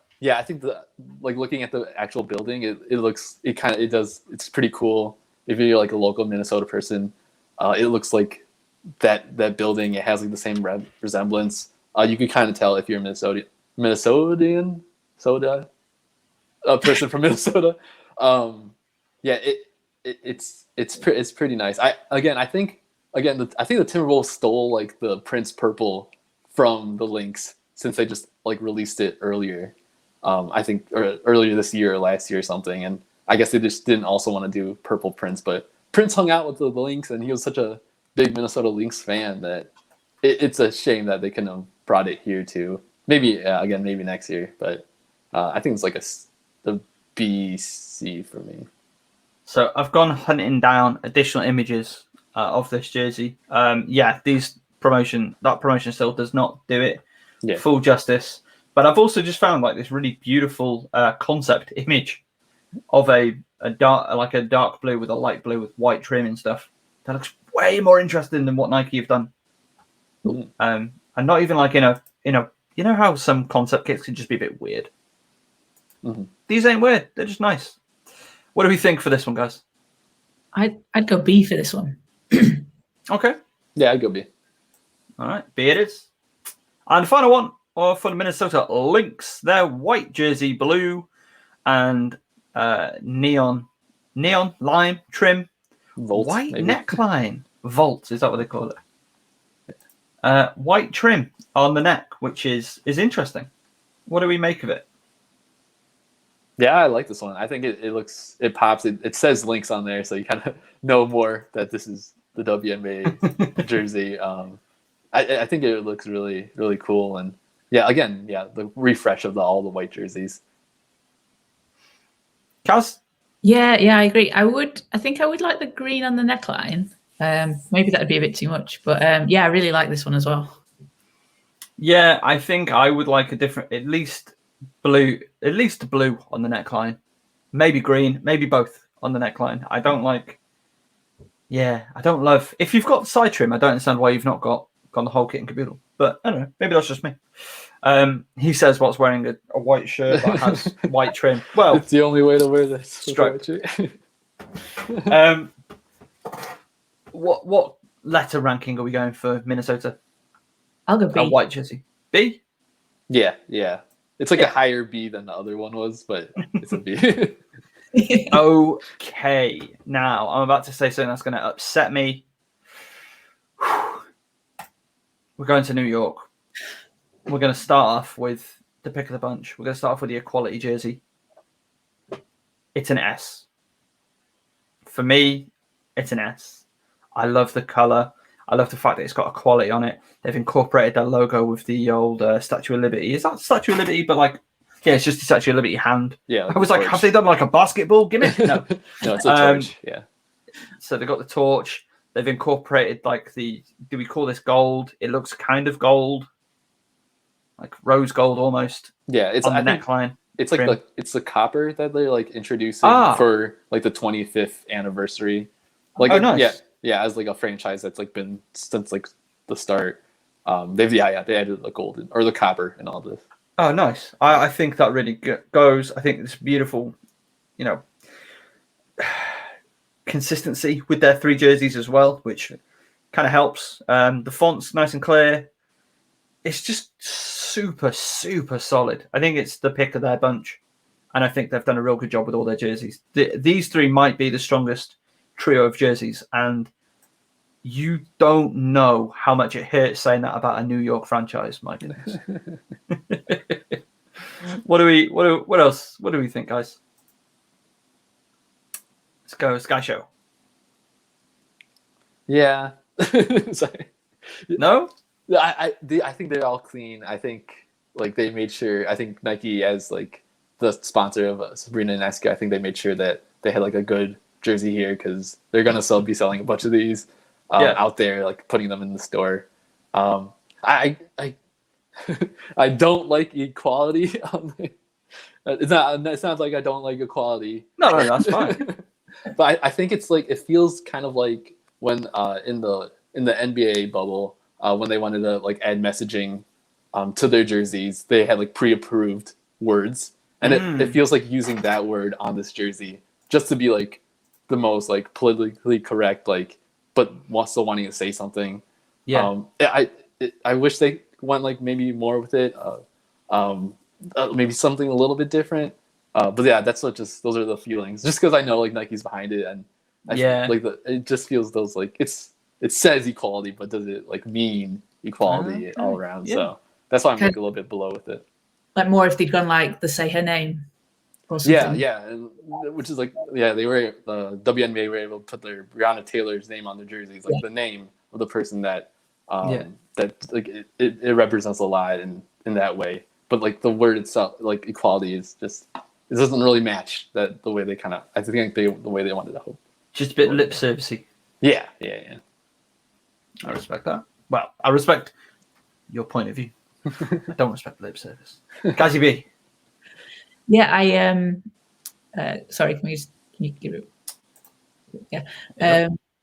like looking at the actual building, it's pretty cool. If you're like a local Minnesota person, it looks like that building. It has like the same resemblance. You could kind of tell if you're a Minnesotan, a person from Minnesota. It's pretty nice. I think the Timberwolves stole like the Prince purple from the Lynx since they just like released it earlier. I think earlier this year or last year or something, and I guess they just didn't also want to do purple Prince, but Prince hung out with the Lynx, and he was such a big Minnesota Lynx fan that it's a shame that they couldn't have brought it here too. Maybe maybe next year, but I think it's like the BC for me. So I've gone hunting down additional images of this jersey. That promotion still does not do it full justice. But I've also just found like this really beautiful concept image of a dark blue with a light blue with white trim and stuff. That looks way more interesting than what Nike have done. And not even like in a you know how some concept kits can just be a bit weird. Mm-hmm. These ain't weird. They're just nice. What do we think for this one, guys? I'd go B for this one. Okay. Yeah, I'd go B. All right, B it is. And the final one for the Minnesota Lynx, their white jersey, blue and neon lime trim, Volt, white maybe. neckline. Volt, is that what they call it? White trim on the neck, which is interesting. What do we make of it? Yeah, I like this one. I think it pops. It says Lynx on there, so you kind of know more that this is the WNBA jersey. I think it looks really, really cool. And the refresh of all the white jerseys. Caz? Yeah, I agree. I think I would like the green on the neckline. Maybe that would be a bit too much, but I really like this one as well. Yeah, I think I would like a different, at least blue on the neckline, maybe green, maybe both on the neckline. I don't love, if you've got side trim, I don't understand why you've not got the whole kit and caboodle, but I don't know, maybe that's just me. He says what's wearing a white shirt that has white trim. Well, it's the only way to wear this. Striped. What letter ranking are we going for Minnesota? I'll go B. A white jersey. B? Yeah. It's like a higher B than the other one was, but it's a B. Okay, now I'm about to say something that's going to upset me. We're going to New York. We're going to start off with the pick of the bunch. We're going to start off with the equality jersey. It's an S. For me, it's an S. I love the color. I love the fact that it's got equality on it. They've incorporated their logo with the old Statue of Liberty. Is that Statue of Liberty? But like, yeah, it's just the Statue of Liberty hand. Yeah. I was like, have they done like a basketball gimmick? No. No, it's a torch. Yeah. So they've got the torch. They've incorporated like do we call this gold? It looks kind of gold. Like rose gold almost. Yeah, it's on the neckline. It's like it's the copper that they're like introducing for like the 25th anniversary. Like nice. Yeah, as like a franchise that's like been since like the start. They added the gold or the copper and all this. Oh, nice. I think that really goes. I think it's beautiful, consistency with their 3 jerseys as well, which kind of helps. The font's nice and clear. It's just super, super solid. I think it's the pick of their bunch, and I think they've done a real good job with all their jerseys. These 3 might be the strongest trio of jerseys, and you don't know how much it hurts saying that about a New York franchise. My goodness. What else? What do we think, guys? Let's go, Sky Show. Yeah. Sorry. No? I think they're all clean. I think like they made sure. I think Nike, as like the sponsor of Sabrina and Ionescu, I think they made sure that they had like a good jersey here because they're gonna be selling a bunch of these out there, like putting them in the store. I I don't like equality. It's not. It sounds like I don't like equality. No, that's fine. But I think it's like it feels kind of like when in the NBA bubble. When they wanted to like add messaging to their jerseys, they had like pre-approved words, and it feels like using that word on this jersey just to be like the most like politically correct, like, but still wanting to say something. Yeah, I wish they went like maybe more with it, maybe something a little bit different. But yeah, those are the feelings. Just because I know like Nike's behind it, and it just feels those like it says equality, but does it like mean equality all around? Yeah. So that's why I'm like a little bit below with it. Like more if they'd gone like the say her name or something. Yeah, and, which is like they were the WNBA were able to put their Breonna Taylor's name on their jerseys, like the name of the person that that like it represents a lot in that way. But like the word itself, like equality, is just it doesn't really match the way they kind of the way they wanted to hope. Just a bit lip servicey. Yeah. I respect that. Well, I respect your point of view. I don't respect lip service. Cazzy B. Yeah, sorry, can you give it? Yeah.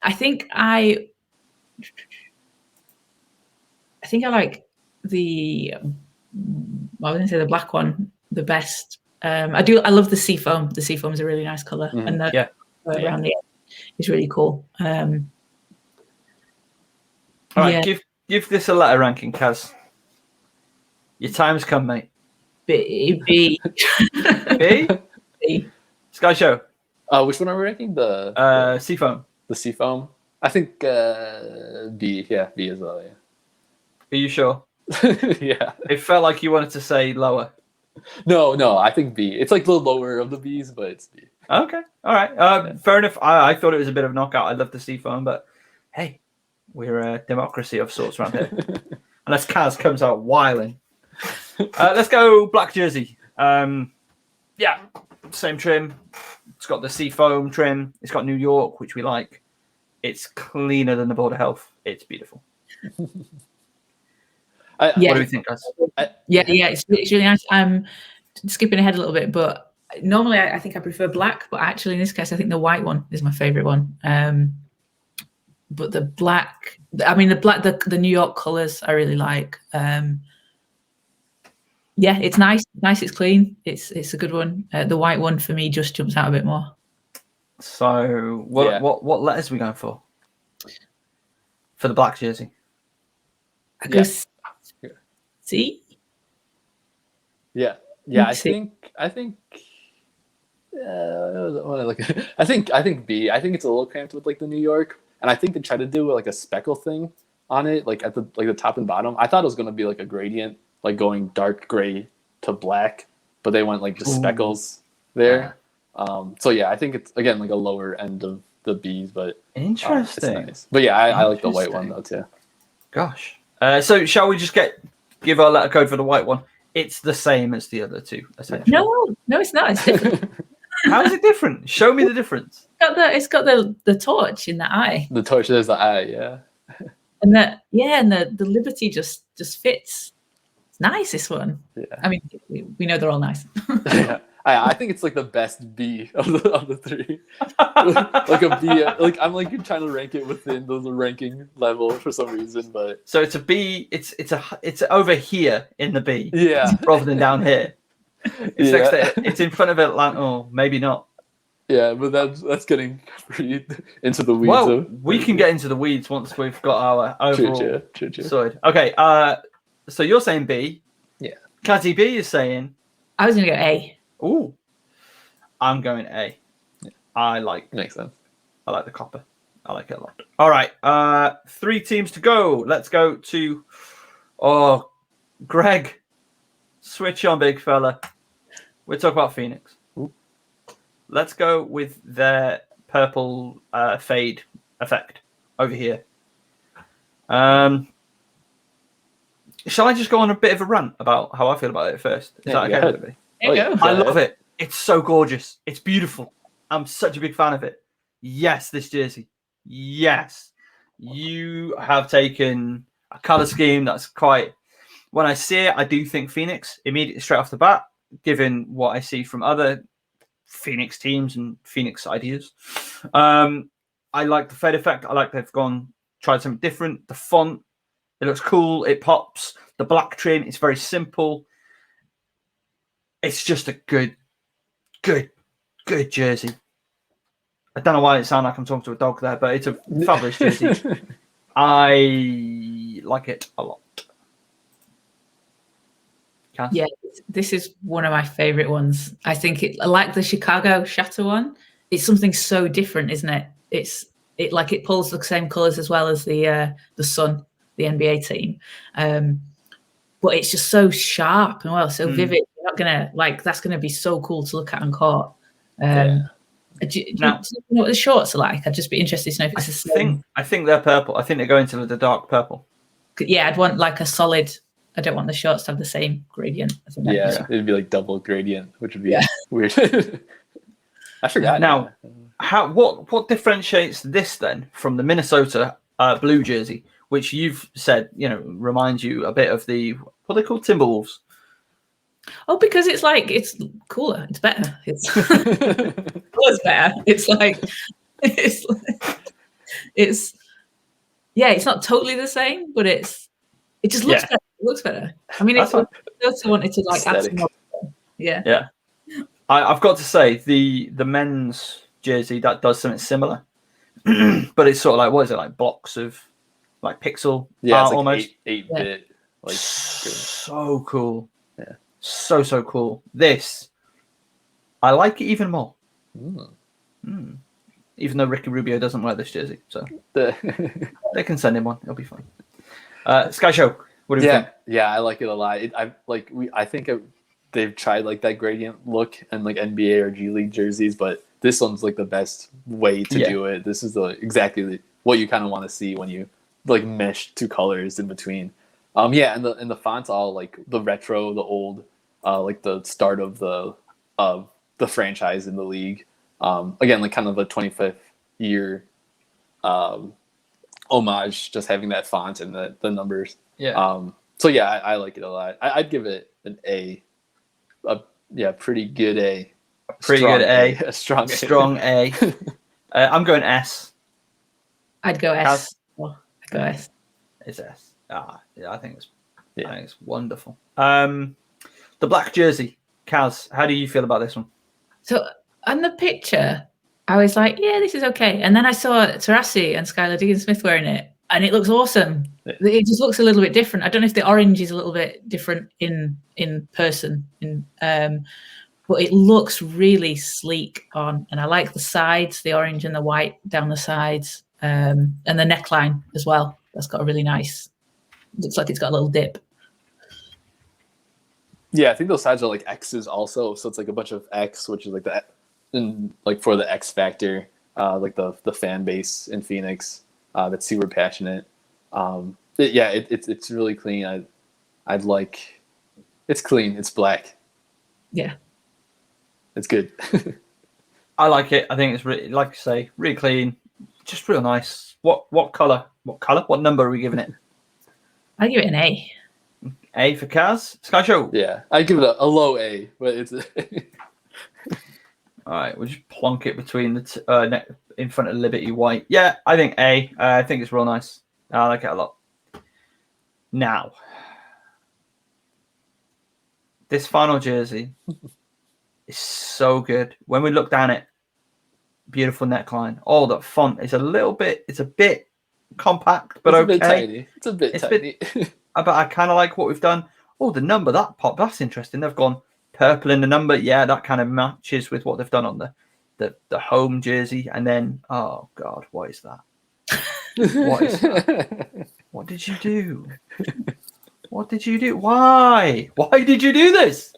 I think I like I was going to say the black one the best. I love the seafoam. The seafoam is a really nice color, and around the edge is really cool. All right, give this a letter ranking, Kaz. Your time's come, mate. B. B? B. Sky Show. Which one are we ranking? The seafoam. The seafoam. I think B. Yeah, B as well. Yeah. Are you sure? Yeah. It felt like you wanted to say lower. No. I think B. It's like the lower of the B's, but it's B. Okay. All right. Fair enough. I thought it was a bit of a knockout. I love the seafoam, but hey, we're a democracy of sorts around here. Unless Kaz comes out whiling. Let's go black jersey. Yeah, same trim. It's got the seafoam trim. It's got New York, which we like. It's cleaner than the Border Health. It's beautiful. What do we think, guys? It's really nice. I'm skipping ahead a little bit, but normally I think I prefer black, but actually in this case I think the white one is my favorite one. But the black, the New York colors I really like. It's nice. It's clean. It's a good one. The white one for me just jumps out a bit more. So what letters are we going for the black jersey? I guess C. Yeah. I think I think B. I think it's a little cramped with like the New York, and I think they tried to do like a speckle thing on it, like at the top and bottom. I thought it was gonna be like a gradient, like going dark gray to black, but they went like just speckles there. So yeah, I think it's again like a lower end of the B's, but interesting. It's nice. But yeah, I like the white one though too. Gosh. So shall we just give our letter code for the white one? It's the same as the other two, essentially. No, it's not. It's different. How is it different? Show me the difference. It's got the torch in the eye. The torch, there's the eye, yeah. And the Liberty just fits. It's nice, this one. Yeah. I mean, we know they're all nice. Yeah. I think it's like the best B of the three. Like a B, like I'm like trying to rank it within the ranking level for some reason, but so it's a B. It's over here in the B. Yeah, rather than down here. It's in front of Atlanta. Oh, maybe not. Yeah, but that's getting pretty into the weeds. Well, we can get into the weeds once we've got our overall sorted. Okay. So you're saying B. Yeah. Cazzy B is saying. I was gonna go A. Ooh, I'm going A. Yeah. Makes sense. I like the copper. I like it a lot. All right, 3 teams to go. Let's go to Greg. Switch on, big fella. We're talking about Phoenix. Ooh. Let's go with their purple fade effect over here. Shall I just go on a bit of a rant about how I feel about it first? Is that okay with everybody? I love it. It's so gorgeous. It's beautiful. I'm such a big fan of it. Yes, this jersey. Yes. You have taken a color scheme that's quite... When I see it, I do think Phoenix immediately straight off the bat, given what I see from other Phoenix teams and Phoenix ideas. I like the fade effect. I like they've tried something different. The font, it looks cool. It pops. The black trim, it's very simple. It's just a good jersey. I don't know why it sounds like I'm talking to a dog there, but it's a fabulous jersey. I like it a lot. Cass? Yeah, this is one of my favorite ones. I think I like the Chicago Shatter one. It's something so different, isn't it? It pulls the same colors as well as the Sun, the NBA team. But it's just so sharp and so vivid. You're not gonna that's gonna be so cool to look at on court. Do you know what the shorts are like? I'd just be interested to know if it's the same. I think they're purple. I think they're going to the dark purple. Yeah, I'd want like a solid. I don't want the shorts to have the same gradient. I think it'd be like double gradient, which would be weird. I forgot. Now, what differentiates this then from the Minnesota blue jersey, which you've said reminds you a bit of the what they call Timberwolves? Oh, because it's cooler. It's better. It's color's better. It's not totally the same, but it just looks better. It looks better. I mean, I also wanted to add some more. Yeah. I've got to say the men's jersey that does something similar, but it's sort of what is it, like blocks of pixel art, it's almost 8-bit. So cool. Yeah. So cool. This, I like it even more. Even though Ricky Rubio doesn't wear this jersey, so they can send him one. It'll be fine. Sky Show, what do you think? Yeah, I like it a lot. I think they've tried that gradient look and NBA or G League jerseys, but this one's the best way to do it. This is exactly what you kind of want to see when you mesh 2 colors in between. And the font's all the retro, the old, the start of the franchise in the league. Again, kind of a 25th year homage, just having that font and the numbers. I like it a lot. I'd give it an A. Pretty good A. A strong A. I'm going S. I'd go S. I'd go S. It's S. I think it's wonderful. The black jersey, Caz, how do you feel about this one? So on the picture, I was like, yeah, this is okay. And then I saw Taurasi and Skylar Diggins-Smith wearing it, and it looks awesome. It just looks a little bit different. I don't know if the orange is a little bit different in person. but it looks really sleek on, and I like the sides, the orange and the white down the sides, and the neckline as well. That's got a really nice, looks like it's got a little dip. Yeah, I think those sides are like X's also, so it's like a bunch of X, which is like the, and like for the X factor, like the fan base in Phoenix that's super passionate. It's really clean. I'd like, it's clean. It's black. Yeah, it's good. I like it. I think it's really, like you say, really clean, just real nice. What color? What color? What number are we giving it? I give it an A. A for Caz. Sky Show. Yeah, I give it a low A, but it's. All right, we'll just plonk it between the in front of Liberty White. Yeah, I think A. I think it's real nice. I like it a lot. Now, this final jersey is so good. When we look down it, beautiful neckline. Oh, the font is it's a bit compact, but it's okay. A bit tiny. It's a bit tiny. But I kind of like what we've done. Oh, the number, that's interesting. They've gone purple in the number. Yeah, that kind of matches with what they've done on the home jersey. And then, oh God, what is that? What is that? What did you do? What did you do? Why? Why did you do this?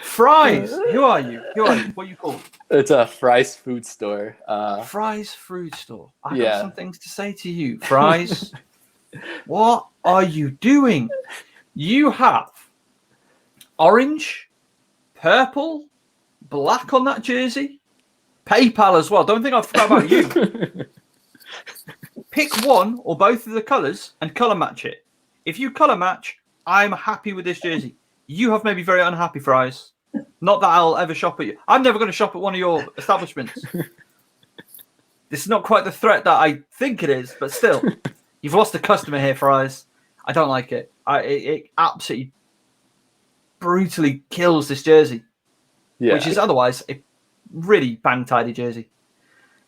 Fries. Who are you? What are you called? It's a Fry's food store. Fry's food store. I Yeah. have some things to say to you, Fry's. What are you doing? You have orange, purple, black on that jersey. PayPal as well. Don't think I forgot about you. Pick one or both of the colours and colour match it. If you colour match, I'm happy with this jersey. You have made me very unhappy, Fries. Not that I'll ever shop at you. I'm never going to shop at one of your establishments. This is not quite the threat that I think it is, but still. You've lost a customer here, Fries. I don't like it. It absolutely brutally kills this jersey, which is otherwise a really bang tidy jersey.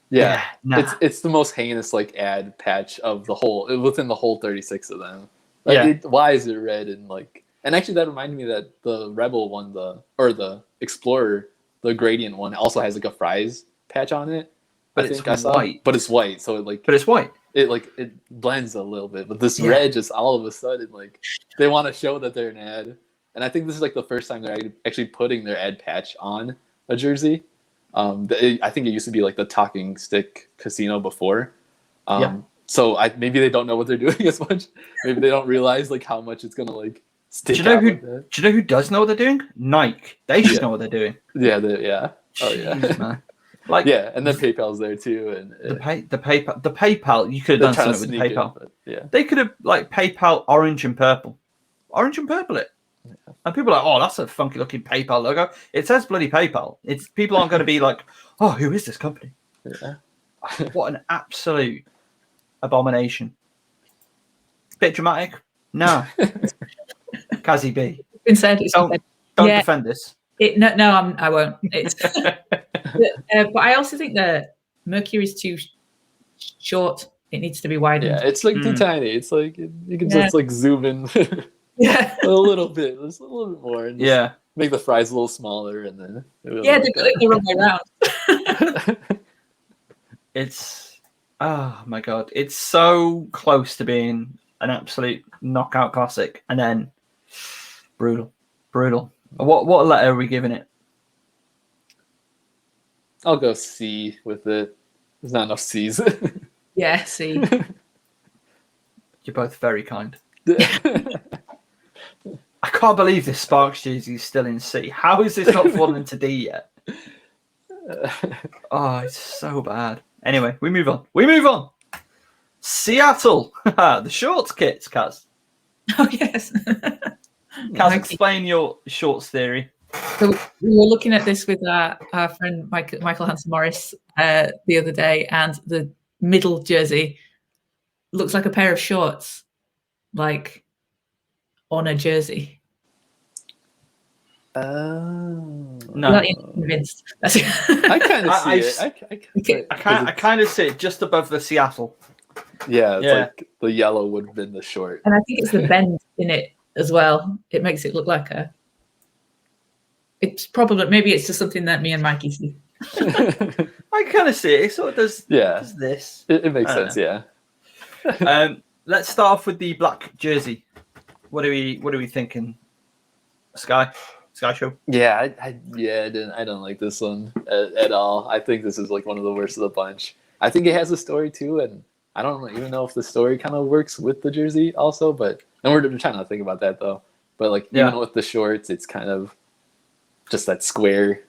Yeah, nah. It's the most heinous like ad patch of the whole within the whole 36 of them. Like, why is it red and like? And actually, that reminded me that the Rebel one, the Explorer, the Gradient one, also has like a Fries patch on it. But it's white. But it's white, so it But it's white. It blends a little bit. But this red just all of a sudden like they want to show that they're an ad. And I think this is like the first time they're actually putting their ad patch on a jersey. I think it used to be like the Talking Stick Casino before. So maybe they don't know what they're doing as much. Maybe they don't realize like how much it's gonna like stick. Do you know who does know what they're doing? Nike. They should know what they're doing. Yeah. Jeez, man. Like and then PayPal's there too, and the PayPal. You could have done something with PayPal. They could have like PayPal orange and purple it. Yeah. And people are like, oh, that's a funky looking PayPal logo. It says bloody PayPal. It's people aren't going to be like, oh, who is this company? Yeah. What an absolute abomination. Bit dramatic? No. Kazzy B. Been said. Don't defend this. I won't. It's, but I also think that Mercury is too short. It needs to be widened. Yeah, it's like too tiny. It's like you can just like zoom in. A little bit, just a little bit more, and make the fries a little smaller, and then the wrong way around. It's my God, it's so close to being an absolute knockout classic, and then brutal. What letter are we giving it? I'll go C with it. There's not enough C's. Yeah, C. You're both very kind. I can't believe this Sparks jersey is still in C. How is this not fallen into D yet? Oh, it's so bad. Anyway, we move on. Seattle. The shorts kits, Kaz. Oh, yes. Kaz, explain your shorts theory. So we were looking at this with our friend Michael Hansen-Morris the other day, and the middle jersey looks like a pair of shorts, like on a jersey. No, not convinced. I kind of see it. I kind of see it just above the Seattle. Yeah, like the yellow would have been the short. And I think it's the bend in it as well. It makes it look like a. It's probably maybe it's just something that me and Mikey see. I kind of see it. It sort of does. Does this? It makes sense. Know. Yeah. Let's start off with the black jersey. What are we thinking? Sky Show. Yeah, I don't like this one at all. I think this is like one of the worst of the bunch. I think it has a story too, and I don't even know if the story kind of works with the jersey also. But and we're trying to think about that though. But like even with the shorts, it's kind of just that square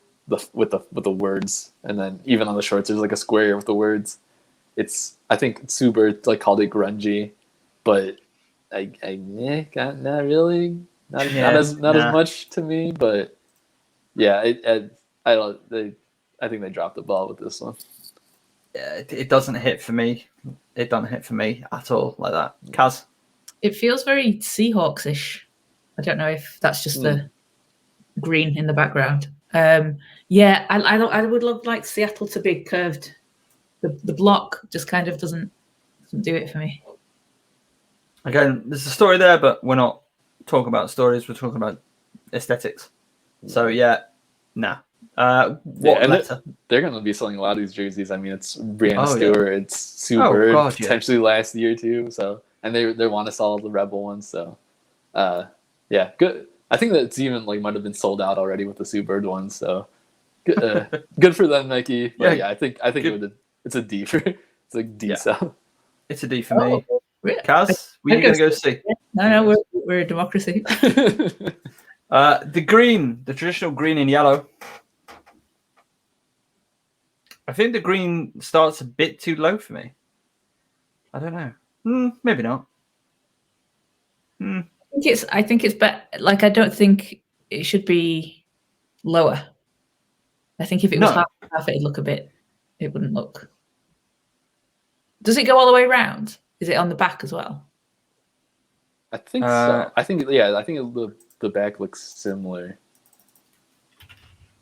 with the words, and then even on the shorts, there's like a square with the words. I think Super like called it grungy, but not really. Not as much to me, but yeah, I think they dropped the ball with this one. Yeah, it doesn't hit for me. It doesn't hit for me at all like that. Caz? It feels very Seahawks-ish. I don't know if that's just the green in the background. Yeah, I would love like Seattle to be curved. The block just kind of doesn't do it for me. Again, there's a story there, but we're not talking about stories. We're talking about aesthetics. So nah. What letter? They're going to be selling a lot of these jerseys. I mean, it's Brianna Stewart, it's Super, potentially last year too. So, and they want to sell the Rebel ones. So, good. I think that it's even like might have been sold out already with the Sue Bird ones. So, good for them, Nike. But I think it's a D for it's a D sell. It's a D for me. Caz, were you going to go C? No, we're a democracy. The green, the traditional green and yellow. I think the green starts a bit too low for me. I don't know. Maybe not. I think it's better. Like, I don't think it should be lower. I think if it was half, it'd look it wouldn't look. Does it go all the way around? Is it on the back as well? I think so. I think the back looks similar.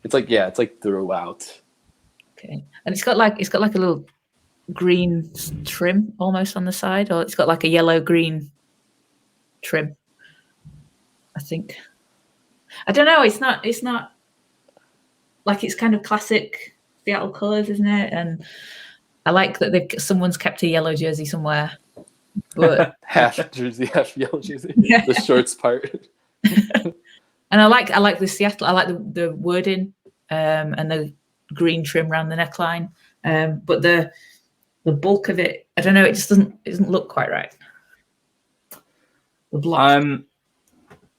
It's like throughout. Okay, and it's got like a little green trim almost on the side, or it's got like a yellow green trim. I think. I don't know. It's not like it's kind of classic Seattle colours, isn't it? And I like that someone's kept a yellow jersey somewhere. But half jersey, half yellow jersey. Yeah. The shorts part. And I like the Seattle. I like the wording and the green trim around the neckline. But the bulk of it, I don't know. It just doesn't look quite right. The block.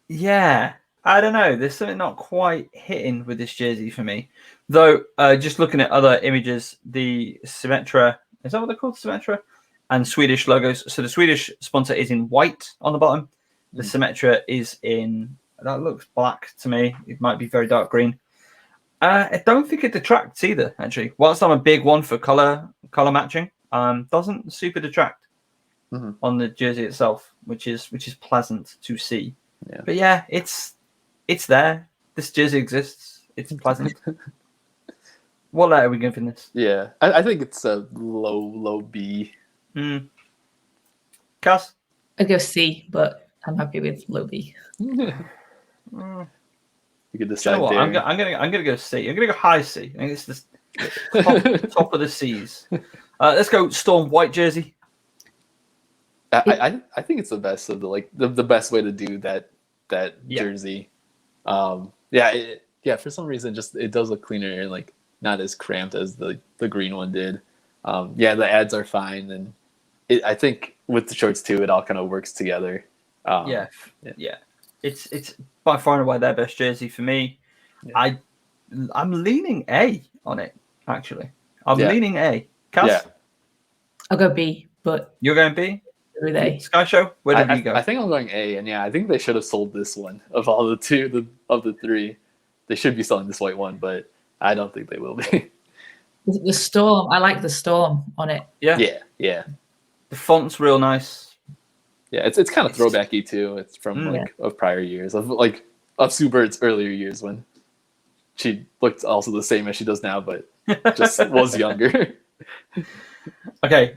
Yeah, I don't know. There's something not quite hitting with this jersey for me. Though, just looking at other images, the Symmetra, is that what they're called? Symmetra? And Swedish logos. So the Swedish sponsor is in white on the bottom. The Symmetra is in, that looks black to me. It might be very dark green. I don't think it detracts either, actually. Whilst I'm a big one for color matching, doesn't super detract on the jersey itself, which is pleasant to see. Yeah. But yeah, it's there. This jersey exists. It's pleasant. What letter are we giving this? Yeah, I think it's a low B. Caz? I'd go C, but I'm happy with low B. You could decide. You know what? I'm gonna go C. I'm gonna go high C. I think it's the top of the C's. Let's go Storm white jersey. I think it's the best of the best way to do that jersey. For some reason it does look cleaner and like not as cramped as the green one did. The ads are fine, and I think with the shorts too, it all kind of works together. It's by far and away their best jersey for me. Yeah. I'm leaning A on it, actually. I'm leaning A. Caz? Yeah. I'll go B, but you're going B? With A. Sky Show? Where did you go? I think I'm going A, and I think they should have sold this one of all the three. They should be selling this white one, but I don't think they will be. The storm, I like the storm on it. Yeah. The font's real nice. Yeah, it's kind of throwbacky too. It's from of prior years of Sue Bird's earlier years when she looked also the same as she does now, but just was younger. Okay,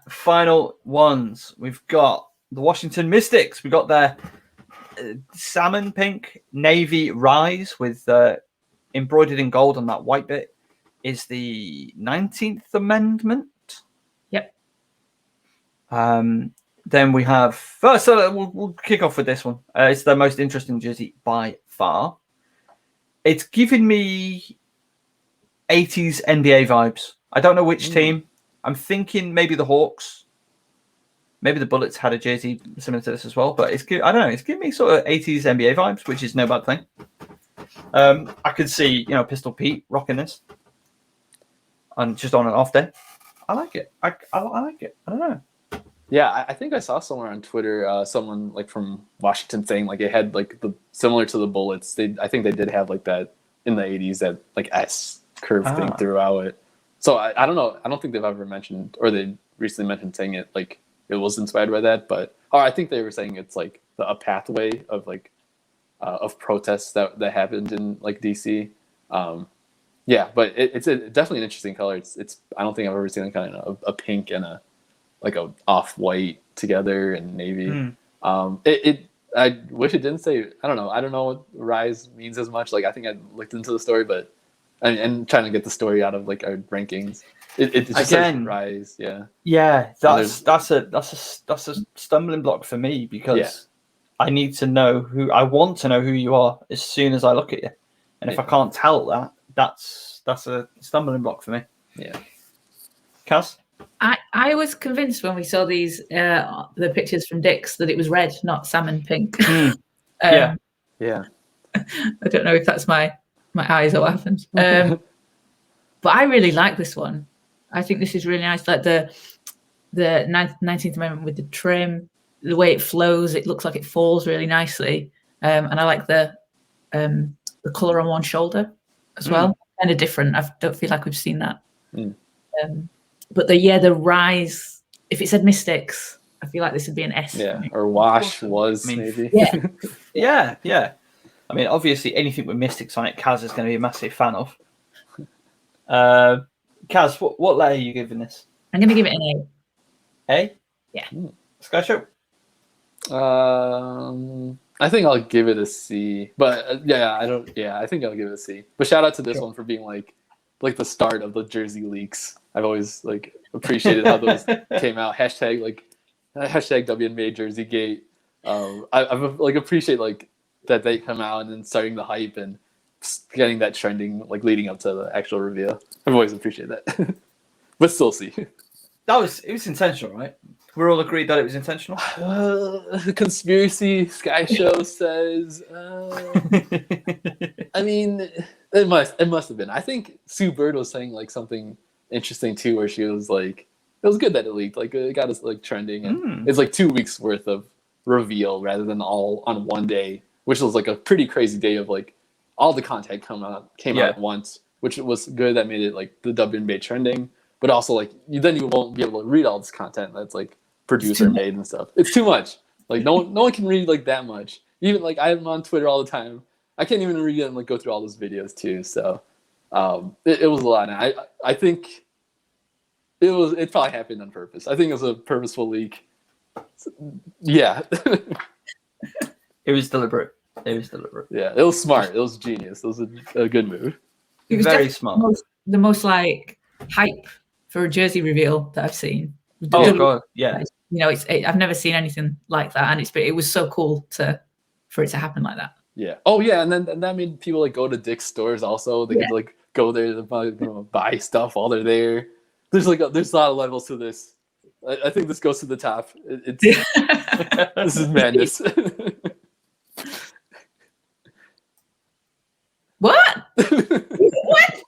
final ones. We've got the Washington Mystics. We got their salmon pink navy rise with embroidered in gold on that white bit is the 19th Amendment. Yep. Then we have first. So we'll kick off with this one. It's the most interesting jersey by far. It's giving me 80s NBA vibes. I don't know which team. I'm thinking maybe the Hawks. Maybe the Bullets had a jersey similar to this as well. But I don't know. It's giving me sort of 80s NBA vibes, which is no bad thing. I could see, Pistol Pete rocking this, and just on an off day. I like it. I like it. I don't know. Yeah, I think I saw somewhere on Twitter, someone like from Washington saying like it had like the similar to the Bullets. I think they did have like that in the 80s, that like S curve thing throughout it. So I don't know. I don't think they've ever mentioned, or they recently mentioned saying it like it was inspired by that. But I think they were saying it's like a pathway of like of protests that happened in like DC. Yeah, but it's definitely an interesting color. It's I don't think I've ever seen kind of a pink and a off-white together and navy. I wish it didn't say. I don't know what rise means as much. Like I think I looked into the story, but and trying to get the story out of like our rankings. It just says rise. Yeah. That's a stumbling block for me because I need to know I want to know who you are as soon as I look at you, and if I can't tell that, that's a stumbling block for me. Yeah. Caz? I was convinced when we saw these the pictures from Dick's that it was red, not salmon pink. Yeah. I don't know if that's my eyes or what happened. But I really like this one. I think this is really nice. Like the 19th Amendment with the trim, the way it flows, it looks like it falls really nicely. And I like the colour on one shoulder as well. Kind of different. I don't feel like we've seen that. But the rise, if it said Mystics, I feel like this would be an S. Yeah, or Wash was maybe. Yeah. Yeah. I mean, obviously, anything with Mystics on it, Caz is going to be a massive fan of. Caz, what letter are you giving this? I'm going to give it an A. A? Yeah. Sky Show? I think I'll give it a C. But I think I'll give it a C. But shout out to this one for being like the start of the jersey leaks. I've always like appreciated how those came out. Hashtag WNBA jersey gate. I've like appreciate like that they come out and then starting the hype and getting that trending like leading up to the actual reveal. I've always appreciated that. But still C. It was intentional, right? We're all agreed that it was intentional. The conspiracy Sky Show says. I mean, it must have been. I think Sue Bird was saying like something interesting too, where she was like, "It was good that it leaked. Like, it got us like trending, and it's like 2 weeks worth of reveal rather than all on one day, which was like a pretty crazy day of like all the content came out at once, which was good. That made it like the WNBA trending, but also like you won't be able to read all this content that's like producer made and stuff. It's too much. Like no one can read like that much. Even like I'm on Twitter all the time. I can't even read it and like go through all those videos too. So it was a lot. And I think it probably happened on purpose. I think it was a purposeful leak. Yeah. It was deliberate. Yeah, it was smart. It was genius. It was a good move. It was very smart. The most like hype for a jersey reveal that I've seen. Oh god, yeah. I've never seen anything like that, and it was so cool for it to happen like that. Yeah. Oh yeah, and that made people like go to Dick's stores also. They could like go there to buy stuff while they're there. There's a lot of levels to this. I think this goes to the top. This is madness. What? What?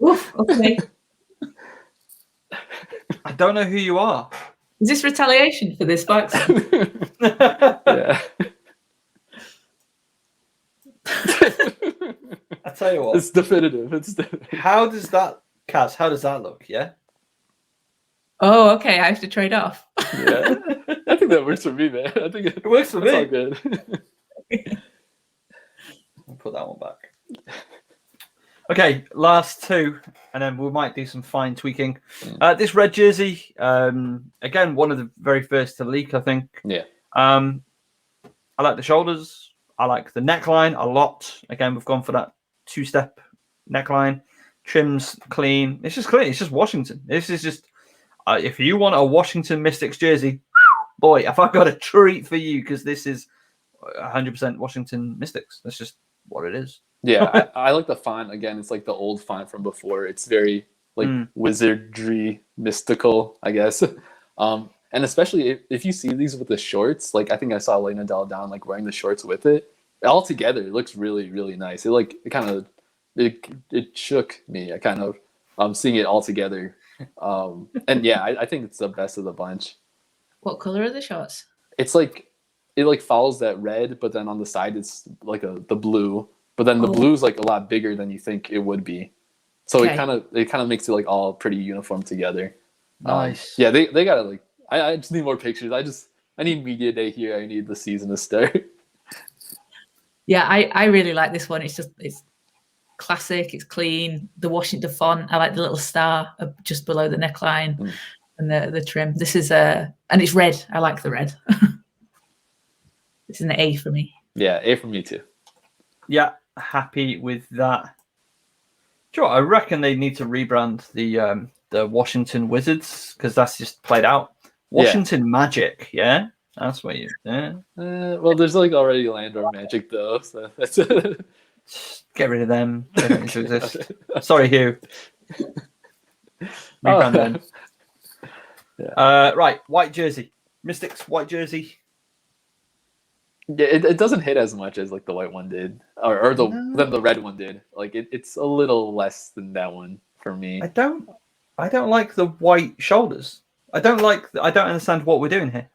Oof, okay. I don't know who you are. Is this retaliation for this box? Yeah. I tell you what. It's definitive. How does that, Caz? How does that look? Yeah. Oh, okay. I have to trade off. Yeah. I think that works for me, man. I think it works for me. All good. I'll put that one back. Okay, last two, and then we might do some fine tweaking. This red jersey, again, one of the very first to leak, I think. Yeah. I like the shoulders. I like the neckline a lot. Again, we've gone for that 2-step neckline. Trims clean. It's just clean. It's just Washington. This is just if you want a Washington Mystics jersey, boy, have I got a treat for you, because this is 100% Washington Mystics. That's just what it is. Yeah, I like the font. Again, it's like the old font from before. It's very like wizardry, mystical, I guess. And especially if you see these with the shorts, like I think I saw Elena Delle Donne like wearing the shorts with it. All together, it looks really, really nice. It shook me. I kind of seeing it all together. And yeah, I think it's the best of the bunch. What color are the shorts? It's like it like follows that red, but then on the side it's like the blue. But then the blue is like a lot bigger than you think it would be. So it kind of makes it like all pretty uniform together. Nice. Yeah, they gotta like. I just need more pictures. I need media day here. I need the season to start. Yeah, I really like this one. It's classic. It's clean. The Washington font. I like the little star just below the neckline and the trim. This is and it's red. I like the red. It's an A for me. Yeah, A for me too. Yeah, happy with that. Sure, I reckon they need to rebrand the Washington Wizards, because that's just played out. Washington Magic, yeah, that's what you. Yeah. Well, there's like already Landor Magic though, so that's get rid of them. They don't need to exist. Sorry, Hugh. Rebrand them. Yeah. Right, white jersey, Mystics white jersey. Yeah, it doesn't hit as much as like the white one did, or the red one did. Like it's a little less than that one for me. I don't like the white shoulders. I don't understand what we're doing here.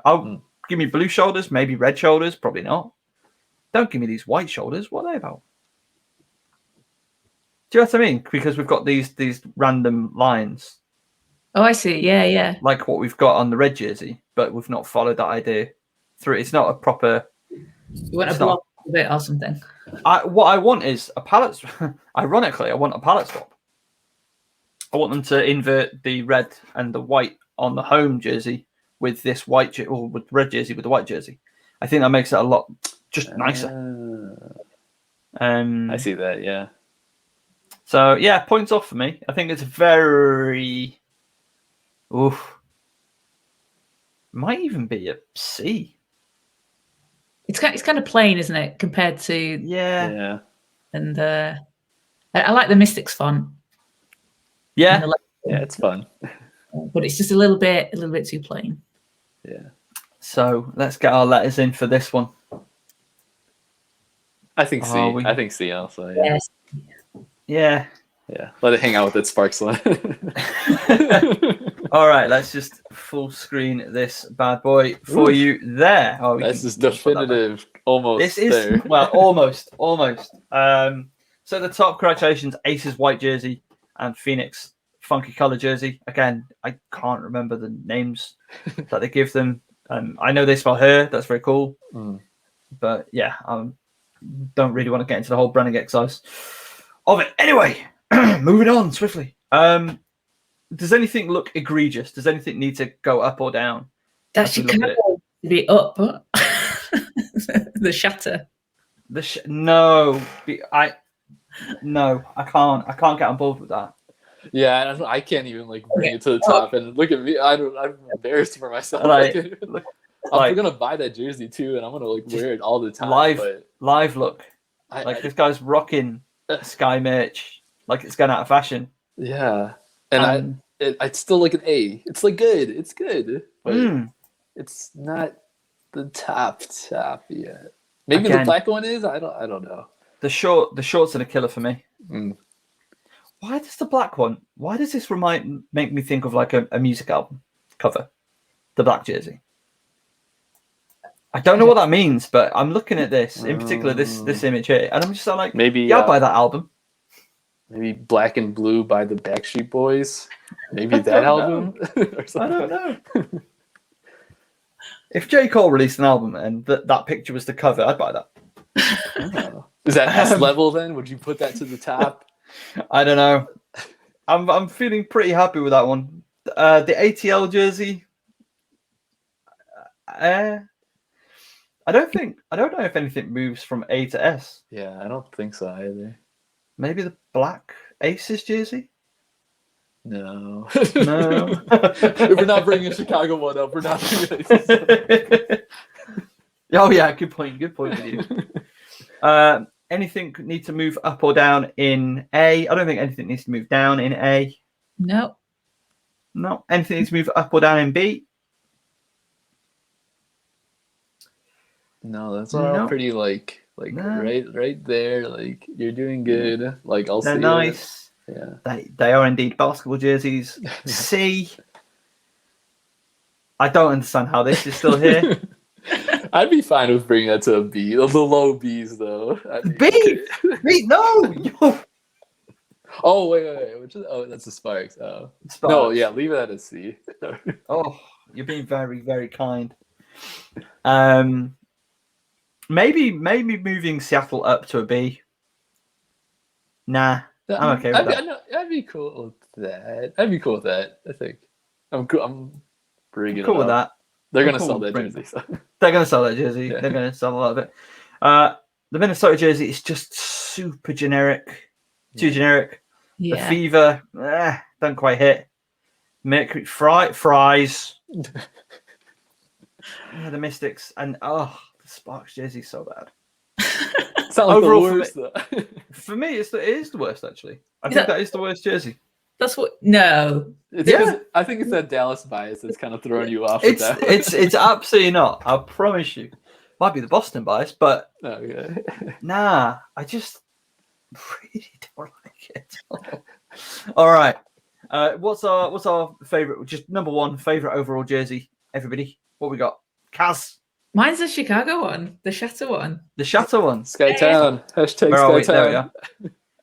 Give me blue shoulders, maybe red shoulders, probably not. Don't give me these white shoulders. What are they about? Do you know what I mean? Because we've got these random lines. Oh, I see. Yeah. Like what we've got on the red jersey, but we've not followed that idea through. It's not a proper. You want to block a bit or something? What I want is a palette. Ironically, I want a palette swap. I want them to invert the red and the white on the home jersey with this white or with red jersey with the white jersey. I think that makes it a lot just nicer. I see that, yeah. So yeah, points off for me. I think it's very. Might even be a C. It's kind of plain, isn't it, compared to yeah. And I like the Mystics font. Yeah, it's fun. But it's just a little bit too plain. Yeah. So let's get our letters in for this one. I think C. I think C also. Yeah. Yes. Yeah. Yeah. Let it hang out with its sparks one. All right, let's just full screen this bad boy for you there. This is definitive. Almost. This is there. Well, almost. So the top, congratulations, Aces white jersey and Phoenix funky color jersey. Again, I can't remember the names that they give them. I know they spell her. That's very cool. But yeah, don't really want to get into the whole branding exercise of it. Anyway, moving on swiftly. Does anything look egregious? Does anything need to go up or down? That should kind of be up. The shatter. No, I can't. I can't get on board with that. Yeah, I can't even like bring it to the top. And look at me, I'm embarrassed for myself. I'm gonna buy that jersey too, and I'm gonna like wear it all the time. Live look. This guy's rocking Sky merch like it's gone out of fashion. Yeah, and it's still like an A. It's like good. It's good, but it's not the top yet. Maybe the black one is. I don't know. The shorts are a killer for me. Why does the black one? Why does this make me think of like a music album cover? The black jersey. I don't know what that means, but I'm looking at this in particular, this image here, and I'm just like, maybe I'll buy that album. Maybe Black and Blue by the Backstreet Boys. Maybe that album. Or something. I don't know. If J. Cole released an album and that picture was the cover, I'd buy that. Is that S level then? Would you put that to the top? I don't know. I'm feeling pretty happy with that one. The ATL jersey. I don't know if anything moves from A to S. Yeah, I don't think so either. Maybe the black Aces jersey. No. No. If we're not bringing a Chicago one up, we're not bringing Aces. Oh yeah, good point with you. Anything need to move up or down in A? I don't think anything needs to move down in A. No. No. Anything needs to move up or down in B? No, that's all pretty like right there. Like you're doing good. Like I'll They're see nice. it. Yeah. They are indeed basketball jerseys. C. I don't understand how this is still here. I'd be fine with bringing that to a B. The low B's though. B? No. Oh wait. That's the Sparks. Oh. Sparks. No, yeah, leave it at a C. Oh, you're being very, very kind. Maybe moving Seattle up to a B. Nah, I'm okay with that. I'd be cool with that. I'd be cool with that. I think I'm cool. I'm bringing cool it with up. that. They're gonna sell that jersey. So. They're gonna sell that jersey. Yeah. They're gonna sell a lot of it. The Minnesota jersey is just super generic. Too generic. Yeah. The Fever, don't quite hit. Mercury fries. The Mystics and the Sparks jersey so bad. Sounds like Overall, the worst, though. For me, it is the worst actually. I think that is the worst jersey. That's what. No. I think it's that Dallas bias that's kind of throwing you off. It's absolutely not. I promise you. Might be the Boston bias, but nah, I just really don't like it. All right. What's our favorite? Just number one favorite overall jersey. Everybody, what we got? Caz. Mine's the Chicago one, the Shatter one. The Shatter one. Skytown. Hashtag Skytown. There we are.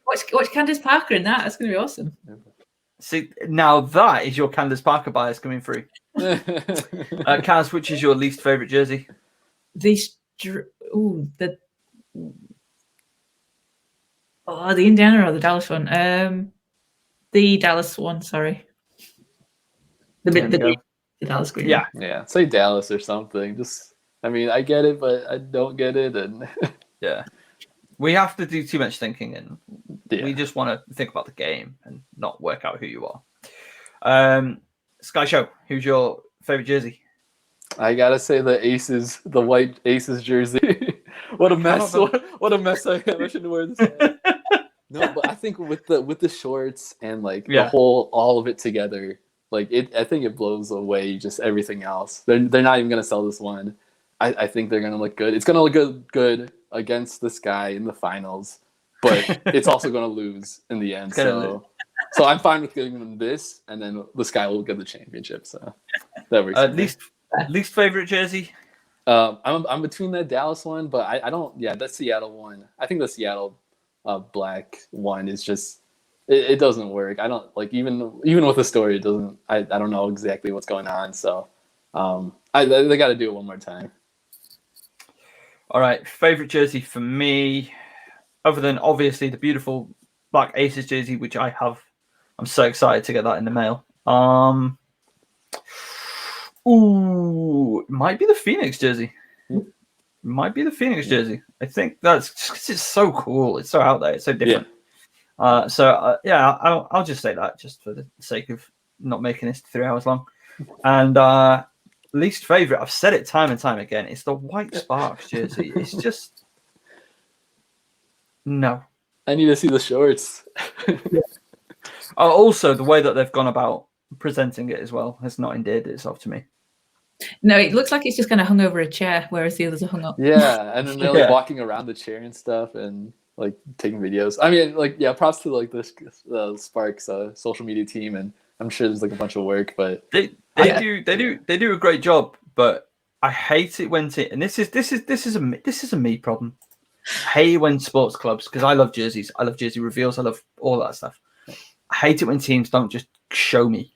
Watch Candace Parker in that. That's going to be awesome. See, now that is your Candace Parker bias coming through. Caz, which is your least favorite jersey? The Indiana or the Dallas one? The Dallas one. Sorry. The Dallas green. Yeah. Say Dallas or something. I get it, but I don't get it, and yeah, we have to do too much thinking, and we just want to think about the game and not work out who you are. Sky Show, who's your favorite jersey? I gotta say the Aces, the white Aces jersey. What a mess! What a mess I am! I shouldn't wear this. No, but I think with the shorts and the whole all of it together, I think it blows away just everything else. They're not even gonna sell this one. I think they're gonna look good. It's gonna look good against this guy in the finals, but it's also gonna lose in the end. So I'm fine with giving them this, and then this guy will get the championship. So that works. Least favorite jersey. I'm between that Dallas one, but I don't. Yeah, that Seattle one. I think the Seattle black one is just it doesn't work. I don't even with the story. It doesn't. I don't know exactly what's going on. So they got to do it one more time. All right, favorite jersey for me, other than obviously the beautiful black Aces jersey, which I have. I'm so excited to get that in the mail. It might be the Phoenix jersey. I think that's it's so cool. It's so out there. It's so different. Yeah. I'll just say that just for the sake of not making this 3 hours long. And least favorite, I've said it time and time again, it's the white Sparks jersey. It's just no. I need to see the shorts. Also, the way that they've gone about presenting it as well has not endeared itself to me. No, it looks like it's just kind of hung over a chair, whereas the others are hung up. Yeah, and then they're walking around the chair and stuff, and taking videos. I mean, props to the Sparks social media team, and I'm sure there's a bunch of work, but they do a great job. But I hate it when and this is a me problem. I hate it when sports clubs, because I love jerseys, I love jersey reveals, I love all that stuff. I hate it when teams don't just show me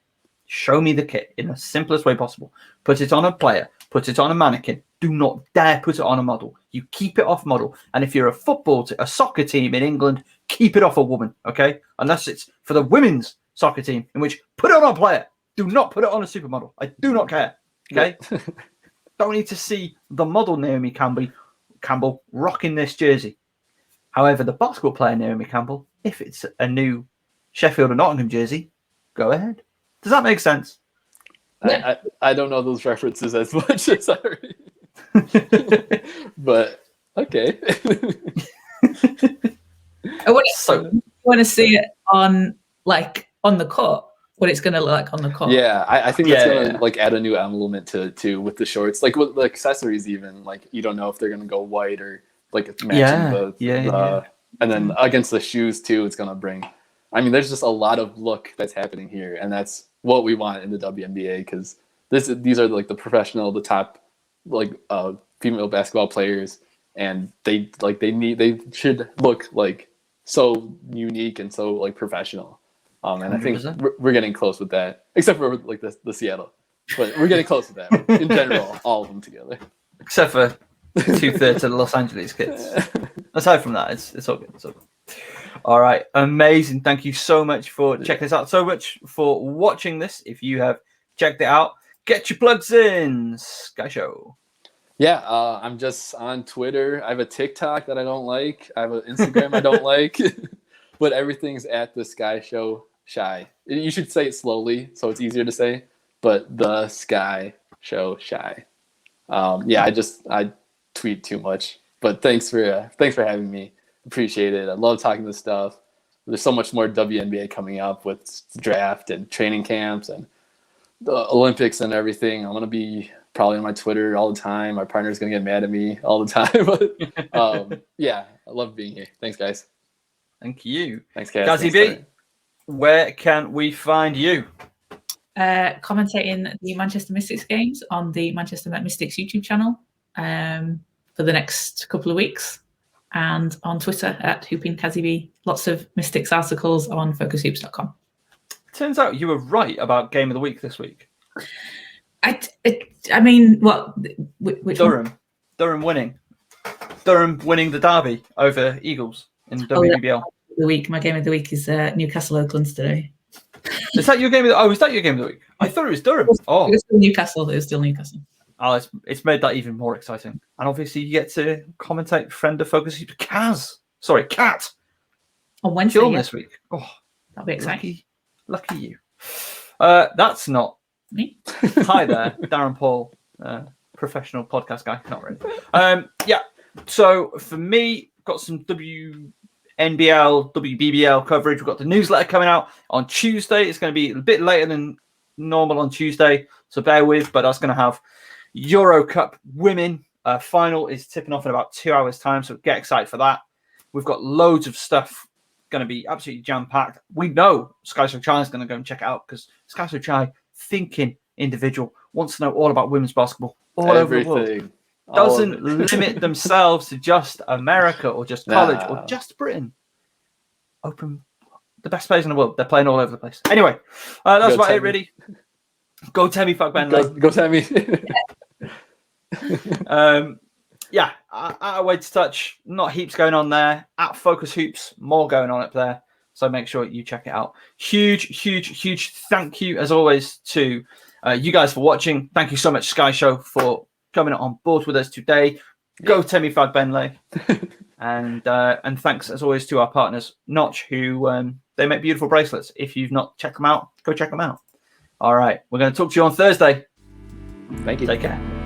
the kit in the simplest way possible. Put it on a player, put it on a mannequin. Do not dare put it on a model. You keep it off model. And if you're a soccer team in England, keep it off a woman, okay? Unless it's for the women's soccer team, in which put it on a player. Do not put it on a supermodel. I do not care, okay? don't need to see the model Naomi Campbell rocking this jersey. However, the basketball player Naomi Campbell, if it's a new Sheffield or Nottingham jersey, go ahead. Does that make sense? I don't know those references as much. Sorry. But okay. I want to see it on the court. What it's going to look like on the court. Yeah, I think that's going to like add a new element to with the shorts, like with the accessories. Even like you don't know if they're going to go white or like matching and then against the shoes too. It's going to bring. I mean, there's just a lot of look that's happening here, and that's what we want in the WNBA because these are like the top like female basketball players, and they should look like so unique and so like professional. And 100%. I think we're getting close with that, except for like the Seattle, but we're getting close with that in general, all of them together, except for 2/3 of the Los Angeles kids. Aside from that, it's all good. It's all good. All right, amazing. Thank you so much for checking this out. So much for watching this. If you have checked it out, get your plugs in, Sky Show. Yeah, I'm just on Twitter. I have a TikTok that I don't like. I have an Instagram I don't like. But everything's at the Sky Show Shy. You should say it slowly so it's easier to say. But the Sky Show Shy. I tweet too much. But thanks for having me. Appreciate it. I love talking this stuff. There's so much more WNBA coming up with draft and training camps and the Olympics and everything. I'm gonna be probably on my Twitter all the time. My partner's gonna get mad at me all the time. But I love being here. Thanks, guys. Thank you. Thanks, Caz. Gazzy B, where can we find you? Commentating the Manchester Mystics games on the Manchester Mystics YouTube channel for the next couple of weeks, and on Twitter at @HoopingCazzyB. Lots of Mystics articles on FocusHoops.com. Turns out you were right about Game of the Week this week. I mean, what? Which Durham. one? Durham winning. Durham winning the derby over Eagles in WBBL. My game of the week is Newcastle Oakland today. Is that your game? Is that your game of the week? I thought it was Durham. It was still Newcastle. It was still Newcastle. Oh, it's made that even more exciting. And obviously, you get to commentate friend of Focus Hoops, Cat. On Wednesday this week. Oh, that'll be exciting. Lucky you. That's not me. Hi there, Darren Paul, professional podcast guy. Not really. So for me, got some WNBL, WBBL coverage. We've got the newsletter coming out on Tuesday. It's going to be a bit later than normal on Tuesday, so bear with. But that's going to have Euro Cup women final is tipping off in about 2 hours' time, so get excited for that. We've got loads of stuff going to be absolutely jam-packed. We know Sky So Chai is going to go and check it out because Sky So Chai, thinking individual, wants to know all about women's basketball all over the world. Doesn't limit themselves to just America or just college or just Britain. Open the best players in the world. They're playing all over the place. Anyway, that's about it, really. Go Temi, fuck Benley. Go Temi. At a way to touch, not heaps going on there. At Focus Hoops, more going on up there. So make sure you check it out. Huge thank you, as always, to you guys for watching. Thank you so much, Sky Show, for coming on board with us today. Go Temi Fag Benley. And thanks, as always, to our partners, Notch, who they make beautiful bracelets. If you've not checked them out, go check them out. All right. We're going to talk to you on Thursday. Thank you. Take care.